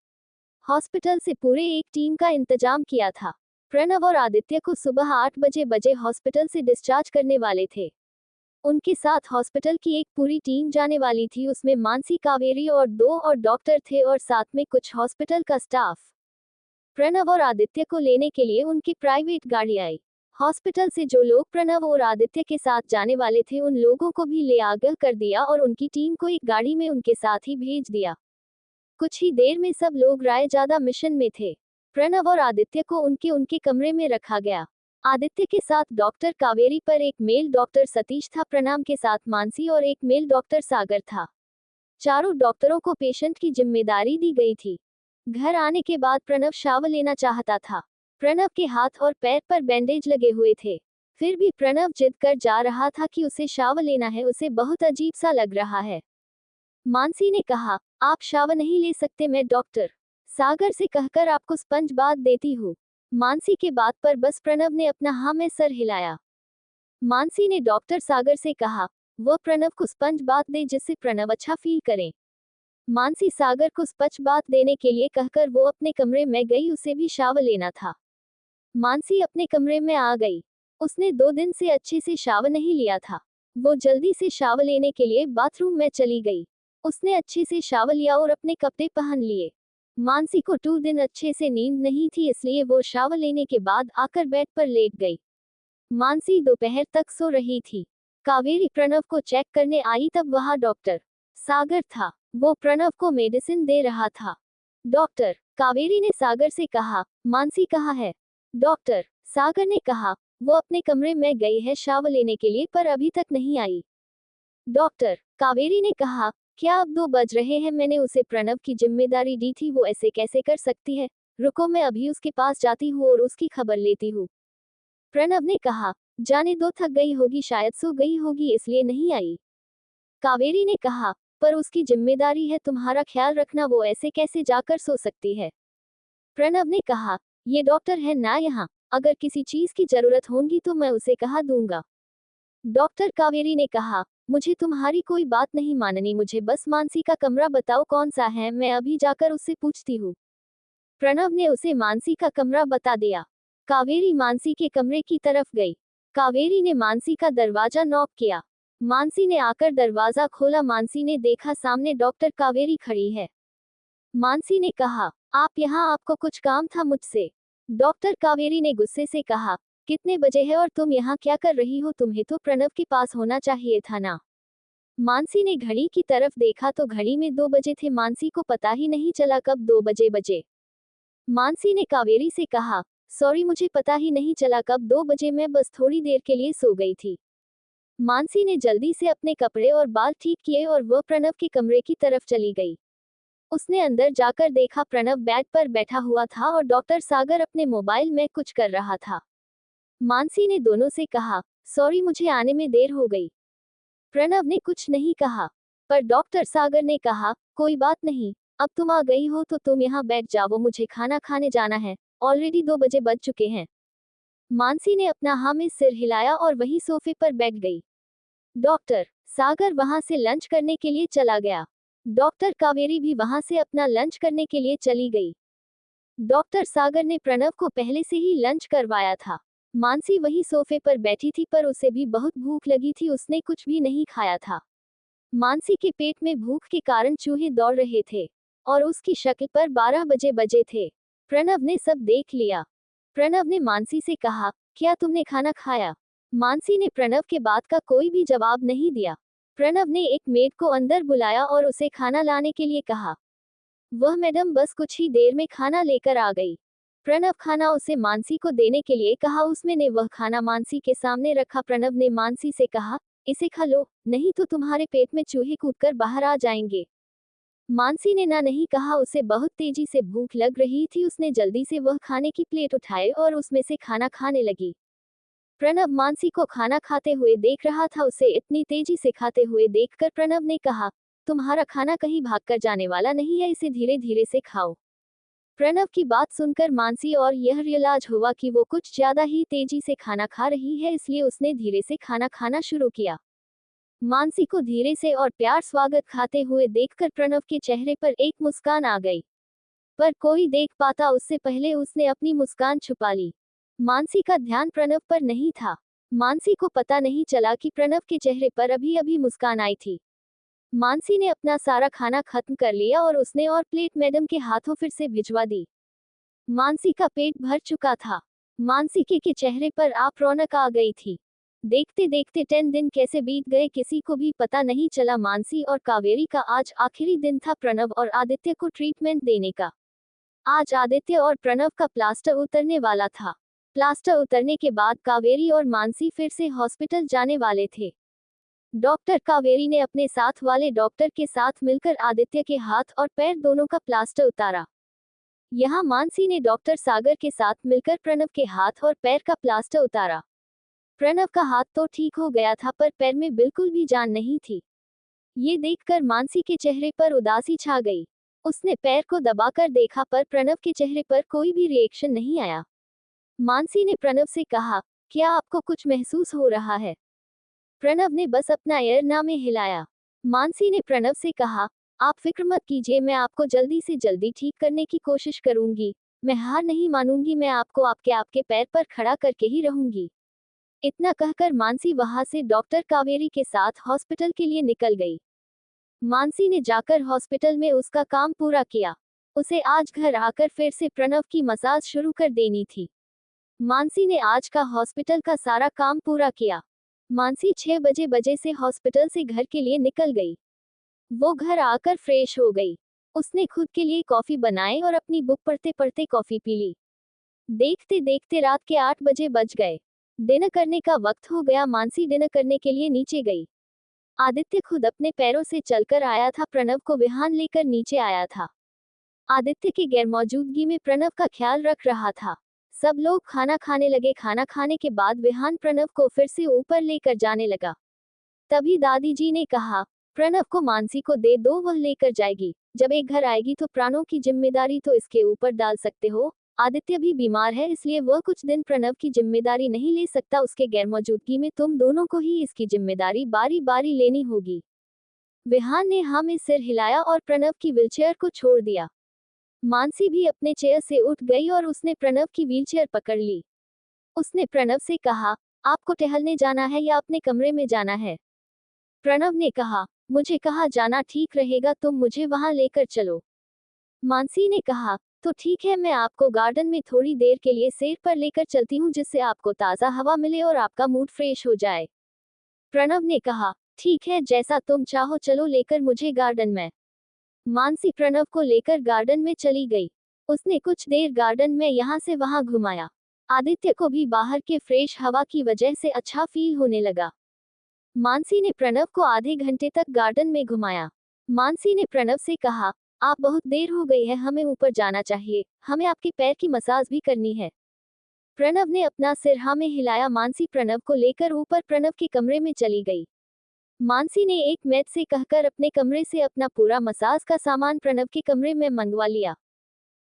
हॉस्पिटल से पूरे एक टीम का इंतजाम किया था। प्रणव और आदित्य को सुबह 8 बजे हॉस्पिटल से डिस्चार्ज करने वाले थे। उनके साथ हॉस्पिटल की एक पूरी टीम जाने वाली थी। उसमें मानसी, कावेरी और 2 और डॉक्टर थे और साथ में कुछ हॉस्पिटल का स्टाफ। प्रणव और आदित्य को लेने के लिए उनकी प्राइवेट गाड़ी आई। हॉस्पिटल से जो लोग प्रणव और आदित्य के साथ जाने वाले थे उन लोगों को भी ले आगे कर दिया और उनकी टीम को एक गाड़ी में उनके साथ ही भेज दिया। कुछ ही देर में सब लोग रायजादा मिशन में थे। प्रणव और आदित्य को उनके उनके कमरे में रखा गया। आदित्य के साथ डॉक्टर कावेरी पर एक मेल डॉक्टर सतीश था। प्रणाम के साथ मानसी और एक मेल डॉक्टर सागर था। चारों डॉक्टरों को पेशेंट की जिम्मेदारी दी गई थी। घर आने के बाद प्रणव शावर लेना चाहता था। प्रणव के हाथ और पैर पर बैंडेज लगे हुए थे, फिर भी प्रणव जिद कर जा रहा था कि उसे शावर लेना है। उसे बहुत अजीब सा लग रहा है। मानसी ने कहा, आप शावर नहीं ले सकते, मैं डॉक्टर सागर से कहकर आपको स्पंज बाथ देती हूँ। मानसी के बात पर बस प्रणव ने अपना हाँ में सर हिलाया। मानसी ने डॉक्टर सागर से कहा, वह प्रणव को स्पंज बाथ दे जिससे प्रणव अच्छा फील करे। मानसी सागर को स्पंज बाथ देने के लिए कहकर वो अपने कमरे में गई। उसे भी शावर लेना था। मानसी अपने कमरे में आ गई। उसने 2 दिन से अच्छे से शावर नहीं लिया था। वो जल्दी से शावर लेने के लिए बाथरूम में चली गई। उसने अच्छे से शावर लिया और अपने कपड़े पहन लिए। मानसी को 2 दिन अच्छे से नींद नहीं थी, इसलिए वो शावर लेने के बाद आकर बेड पर लेट गई। मानसी दोपहर तक सो रही थी। कावेरी प्रणव को चेक करने आई तब वहां डॉक्टर सागर था। वो प्रणव को मेडिसिन दे रहा था। डॉक्टर, कावेरी ने सागर से कहा, मानसी कहाँ है? डॉक्टर, सागर ने कहा, वो अपने कमरे में गई है शावर लेने के लिए पर अभी तक नहीं आई। डॉक्टर, कावेरी ने कहा, क्या अब 2 बज रहे हैं? मैंने उसे प्रणव की जिम्मेदारी दी थी, वो ऐसे कैसे कर सकती है? रुको, मैं अभी उसके पास जाती हूँ और उसकी खबर लेती हूँ। प्रणव ने कहा, जाने दो, थक गई होगी, शायद सो गई होगी इसलिए नहीं आई। कावेरी ने कहा, पर उसकी जिम्मेदारी है तुम्हारा ख्याल रखना, वो ऐसे कैसे जाकर सो सकती है? प्रणव ने कहा, ये डॉक्टर है ना यहाँ, अगर किसी चीज की जरूरत होगी तो मैं उसे कहा दूंगा। डॉक्टर, कावेरी ने कहा, मुझे तुम्हारी कोई बात नहीं माननी, मुझे बस मानसी का कमरा बताओ कौन सा है, मैं अभी जाकर उससे पूछती हूँ। प्रणव ने उसे मानसी का कमरा बता दिया। कावेरी मानसी के कमरे की तरफ गई। कावेरी ने मानसी का दरवाजा नॉक किया। मानसी ने आकर दरवाजा खोला। मानसी ने देखा सामने डॉक्टर कावेरी खड़ी है। मानसी ने कहा, आप यहाँ, आपको कुछ काम था मुझसे? डॉक्टर कावेरी ने गुस्से से कहा, कितने बजे है और तुम यहाँ क्या कर रही हो? तुम्हें तो प्रणव के पास होना चाहिए था ना। मानसी ने घड़ी की तरफ देखा तो घड़ी में 2 बजे थे। मानसी को पता ही नहीं चला कब 2 बजे। मानसी ने कावेरी से कहा, सॉरी, मुझे पता ही नहीं चला कब 2 बजे, मैं बस थोड़ी देर के लिए सो गई थी। मानसी ने जल्दी से अपने कपड़े और बाल ठीक किए और वह प्रणव के कमरे की तरफ चली गई। उसने अंदर जाकर देखा प्रणव बेड पर बैठा हुआ था और डॉक्टर सागर अपने मोबाइल में कुछ कर रहा था। मानसी ने दोनों से कहा, सॉरी, मुझे आने में देर हो गई। प्रणव ने कुछ नहीं कहा, पर डॉक्टर सागर ने कहा, कोई बात नहीं, अब तुम आ गई हो तो तुम यहाँ बैठ जाओ, मुझे खाना खाने जाना है, ऑलरेडी 2 बजे बज चुके हैं। मानसी ने अपना हाँ में सिर हिलाया और वही सोफे पर बैठ गई। डॉक्टर सागर वहां से लंच करने के लिए चला गया। डॉक्टर कावेरी भी वहां से अपना लंच करने के लिए चली गई। डॉक्टर सागर ने प्रणव को पहले से ही लंच करवाया था। मानसी वही सोफे पर बैठी थी पर उसे भी बहुत भूख लगी थी, उसने कुछ भी नहीं खाया था। मानसी के पेट में भूख के कारण चूहे दौड़ रहे थे और उसकी शक्ल पर 12 बजे थे। प्रणव ने सब देख लिया। प्रणव ने मानसी से कहा, क्या तुमने खाना खाया? मानसी ने प्रणव के बात का कोई भी जवाब नहीं दिया। प्रणव ने एक मेड को अंदर बुलाया और उसे खाना लाने के लिए कहा। वह मैडम बस कुछ ही देर में खाना लेकर आ गई। प्रणव खाना उसे मानसी को देने के लिए कहा। उसमें ने वह खाना मानसी के सामने रखा। प्रणव ने मानसी से कहा, इसे खा लो, नहीं तो तुम्हारे पेट में चूहे कूदकर बाहर आ जाएंगे। मानसी ने ना नहीं कहा, उसे बहुत तेजी से भूख लग रही थी। उसने जल्दी से वह खाने की प्लेट उठाई और उसमें से खाना खाने लगी। प्रणव मानसी को खाना खाते हुए देख रहा था। उसे इतनी तेजी से खाते हुए देखकर प्रणव ने कहा, तुम्हारा खाना कहीं भागकर जाने वाला नहीं है, इसे धीरे धीरे से खाओ। प्रणव की बात सुनकर मानसी और यह रियलाइज हुआ कि वो कुछ ज्यादा ही तेजी से खाना खा रही है, इसलिए उसने धीरे से खाना खाना शुरू किया। मानसी को धीरे से और प्यार स्वागत खाते हुए देखकर प्रणव के चेहरे पर एक मुस्कान आ गई, पर कोई देख पाता उससे पहले उसने अपनी मुस्कान छुपा ली। मानसी का ध्यान प्रणव पर नहीं था। मानसी को पता नहीं चला कि प्रणव के चेहरे पर अभी अभी मुस्कान आई थी। मानसी ने अपना सारा खाना खत्म कर लिया और उसने और प्लेट मैडम के हाथों फिर से भिजवा दी। मानसी का पेट भर चुका था। मानसी के चेहरे पर आप रौनक आ गई थी। देखते देखते 10 दिन कैसे बीत गए किसी को भी पता नहीं चला। मानसी और कावेरी का आज आखिरी दिन था प्रणव और आदित्य को ट्रीटमेंट देने का। आज आदित्य और प्रणव का प्लास्टर उतरने वाला था। प्लास्टर उतरने के बाद कावेरी और मानसी फिर से हॉस्पिटल जाने वाले थे। डॉक्टर कावेरी ने अपने साथ वाले डॉक्टर के साथ मिलकर आदित्य के हाथ और पैर दोनों का प्लास्टर उतारा। यहाँ मानसी ने डॉक्टर सागर के साथ मिलकर प्रणव के हाथ और पैर का प्लास्टर उतारा। प्रणव का हाथ तो ठीक हो गया था पर पैर में बिल्कुल भी जान नहीं थी। ये देखकर मानसी के चेहरे पर उदासी छा गई। उसने पैर को दबाकर देखा पर प्रणव के चेहरे पर कोई भी रिएक्शन नहीं आया। मानसी ने प्रणव से कहा, क्या आपको कुछ महसूस हो रहा है? प्रणव ने बस अपना एयरना में हिलाया। मानसी ने प्रणव से कहा, आप फिक्र मत कीजिए, मैं आपको जल्दी से जल्दी ठीक करने की कोशिश करूंगी। मैं हार नहीं मानूंगी, मैं आपको आपके पैर पर खड़ा करके ही रहूंगी। इतना कहकर मानसी वहां से डॉक्टर कावेरी के साथ हॉस्पिटल के लिए निकल गई। मानसी ने जाकर हॉस्पिटल में उसका काम पूरा किया। उसे आज घर आकर फिर से प्रणव की मसाज शुरू कर देनी थी। मानसी ने आज का हॉस्पिटल का सारा काम पूरा किया। मानसी 6 बजे से हॉस्पिटल से घर के लिए निकल गई। वो घर आकर फ्रेश हो गई। उसने खुद के लिए कॉफी बनाई और अपनी बुक पढ़ते पढ़ते कॉफी पी ली। देखते देखते रात के 8 बजे बज गए। डिनर करने का वक्त हो गया। मानसी डिनर करने के लिए नीचे गई। आदित्य खुद अपने पैरों से चलकर आया था। प्रणव को विहान लेकर नीचे आया था। आदित्य की गैरमौजूदगी में प्रणव का ख्याल रख रहा था। सब लोग खाना खाने लगे। खाना खाने के बाद विहान प्रणव को फिर से ऊपर लेकर जाने लगा। तभी दादी जी ने कहा, प्रणव को मानसी को दे दो, वह लेकर जाएगी। जब एक घर आएगी तो प्राणों की जिम्मेदारी तो इसके ऊपर डाल सकते हो। आदित्य भी बीमार है, इसलिए वह कुछ दिन प्रणव की जिम्मेदारी नहीं ले सकता। उसके गैरमौजूदगी में तुम दोनों को ही इसकी जिम्मेदारी बारी बारी लेनी होगी। विहान ने हाँ में सिर हिलाया और प्रणव की व्हीलचेयर को छोड़ दिया। मानसी भी अपने चेयर से उठ गई और उसने प्रणव की व्हीलचेयर पकड़ ली। उसने प्रणव से कहा, आपको टहलने जाना है या अपने कमरे में जाना है? प्रणव ने कहा, मुझे कहाँ जाना ठीक रहेगा, तुम मुझे वहां लेकर चलो। मानसी ने कहा, तो ठीक है, मैं आपको गार्डन में थोड़ी देर के लिए सैर पर लेकर चलती हूँ, जिससे आपको ताज़ा हवा मिले और आपका मूड फ्रेश हो जाए। प्रणव ने कहा, ठीक है, जैसा तुम चाहो, चलो लेकर मुझे गार्डन में। मानसी प्रणव को लेकर गार्डन में चली गई। उसने कुछ देर गार्डन में यहाँ से वहाँ घुमाया। आदित्य को भी बाहर के फ्रेश हवा की वजह से अच्छा फील होने लगा। मानसी ने प्रणव को आधे घंटे तक गार्डन में घुमाया। मानसी ने प्रणव से कहा, आप बहुत देर हो गई है, हमें ऊपर जाना चाहिए, हमें आपके पैर की मसाज भी करनी है। प्रणव ने अपना सिर हाँ में हिलाया। मानसी प्रणव को लेकर ऊपर प्रणव के कमरे में चली गई। मानसी ने एक मेड से कहकर अपने कमरे से अपना पूरा मसाज का सामान प्रणव के कमरे में मंगवा लिया।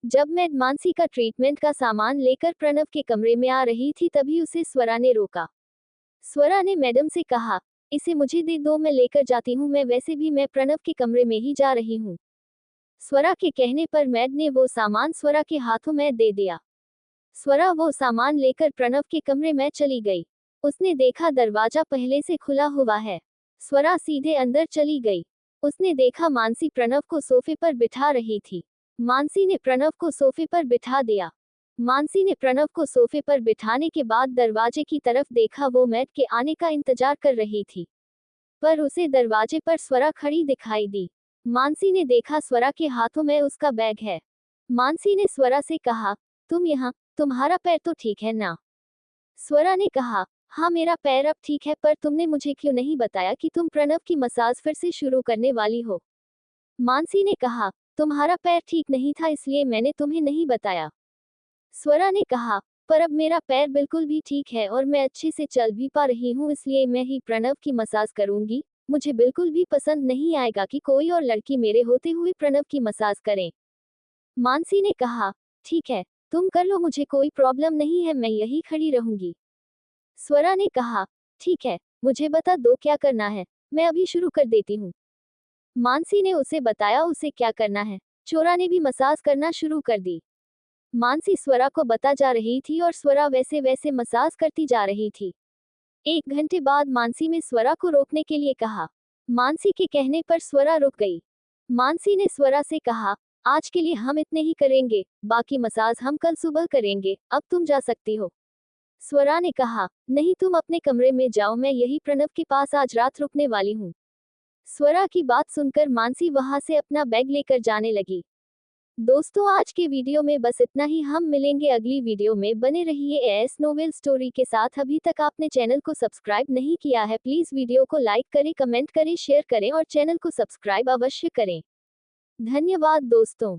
जब मेड मानसी का ट्रीटमेंट का सामान लेकर प्रणव के कमरे में आ रही थी, तभी उसे स्वरा ने रोका। स्वरा ने मैडम से कहा, इसे मुझे दे दो, मैं लेकर जाती हूँ, वैसे भी मैं प्रणव के कमरे में ही जा रही हूँ। स्वरा के कहने पर मैड ने वो सामान स्वरा के हाथों में दे दिया। स्वरा वो सामान लेकर प्रणव के कमरे में चली गई। उसने देखा दरवाजा पहले से खुला हुआ है। स्वरा सीधे अंदर चली गई। उसने देखा मानसी प्रणव को सोफे पर बिठा रही थी। मानसी ने प्रणव को सोफे पर बिठा दिया। मानसी ने प्रणव को सोफे पर बिठाने के बाद दरवाजे की तरफ देखा। वो मैड के आने का इंतजार कर रही थी, पर उसे दरवाजे पर स्वरा खड़ी दिखाई दी। मानसी ने देखा स्वरा के हाथों में उसका बैग है। मानसी ने स्वरा से कहा, तुम यहाँ, तुम्हारा पैर तो ठीक है ना? स्वरा ने कहा, हाँ, मेरा पैर अब ठीक है, पर तुमने मुझे क्यों नहीं बताया कि तुम प्रणव की मसाज फिर से शुरू करने वाली हो? मानसी ने कहा, तुम्हारा पैर ठीक नहीं था, इसलिए मैंने तुम्हें नहीं बताया। स्वरा ने कहा, पर अब मेरा पैर बिल्कुल भी ठीक है और मैं अच्छे से चल भी पा रही हूँ, इसलिए मैं ही प्रणव की मसाज करूंगी। मुझे बिल्कुल भी पसंद नहीं आएगा कि कोई और लड़की मेरे होते हुए प्रणव की मसाज करे। मानसी ने कहा, ठीक है, तुम कर लो, मुझे कोई प्रॉब्लम नहीं है, मैं यही खड़ी रहूंगी। स्वरा ने कहा, ठीक है, मुझे बता दो क्या करना है, मैं अभी शुरू कर देती हूँ। मानसी ने उसे बताया उसे क्या करना है। स्वरा ने भी मसाज करना शुरू कर दी। मानसी स्वरा को बता जा रही थी और स्वरा वैसे वैसे मसाज करती जा रही थी। 1 घंटे बाद मानसी ने स्वरा को रोकने के लिए कहा। मानसी के कहने पर स्वरा रुक गई। मानसी ने स्वरा से कहा, आज के लिए हम इतने ही करेंगे, बाकी मसाज हम कल सुबह करेंगे, अब तुम जा सकती हो। स्वरा ने कहा, नहीं, तुम अपने कमरे में जाओ, मैं यही प्रणव के पास आज रात रुकने वाली हूँ। स्वरा की बात सुनकर मानसी वहां से अपना बैग लेकर जाने लगी। दोस्तों, आज के वीडियो में बस इतना ही। हम मिलेंगे अगली वीडियो में। बने रहिए एएस नोवेल स्टोरी के साथ। अभी तक आपने चैनल को सब्सक्राइब नहीं किया है, प्लीज वीडियो को लाइक करें, कमेंट करें, शेयर करें और चैनल को सब्सक्राइब अवश्य करें। धन्यवाद दोस्तों।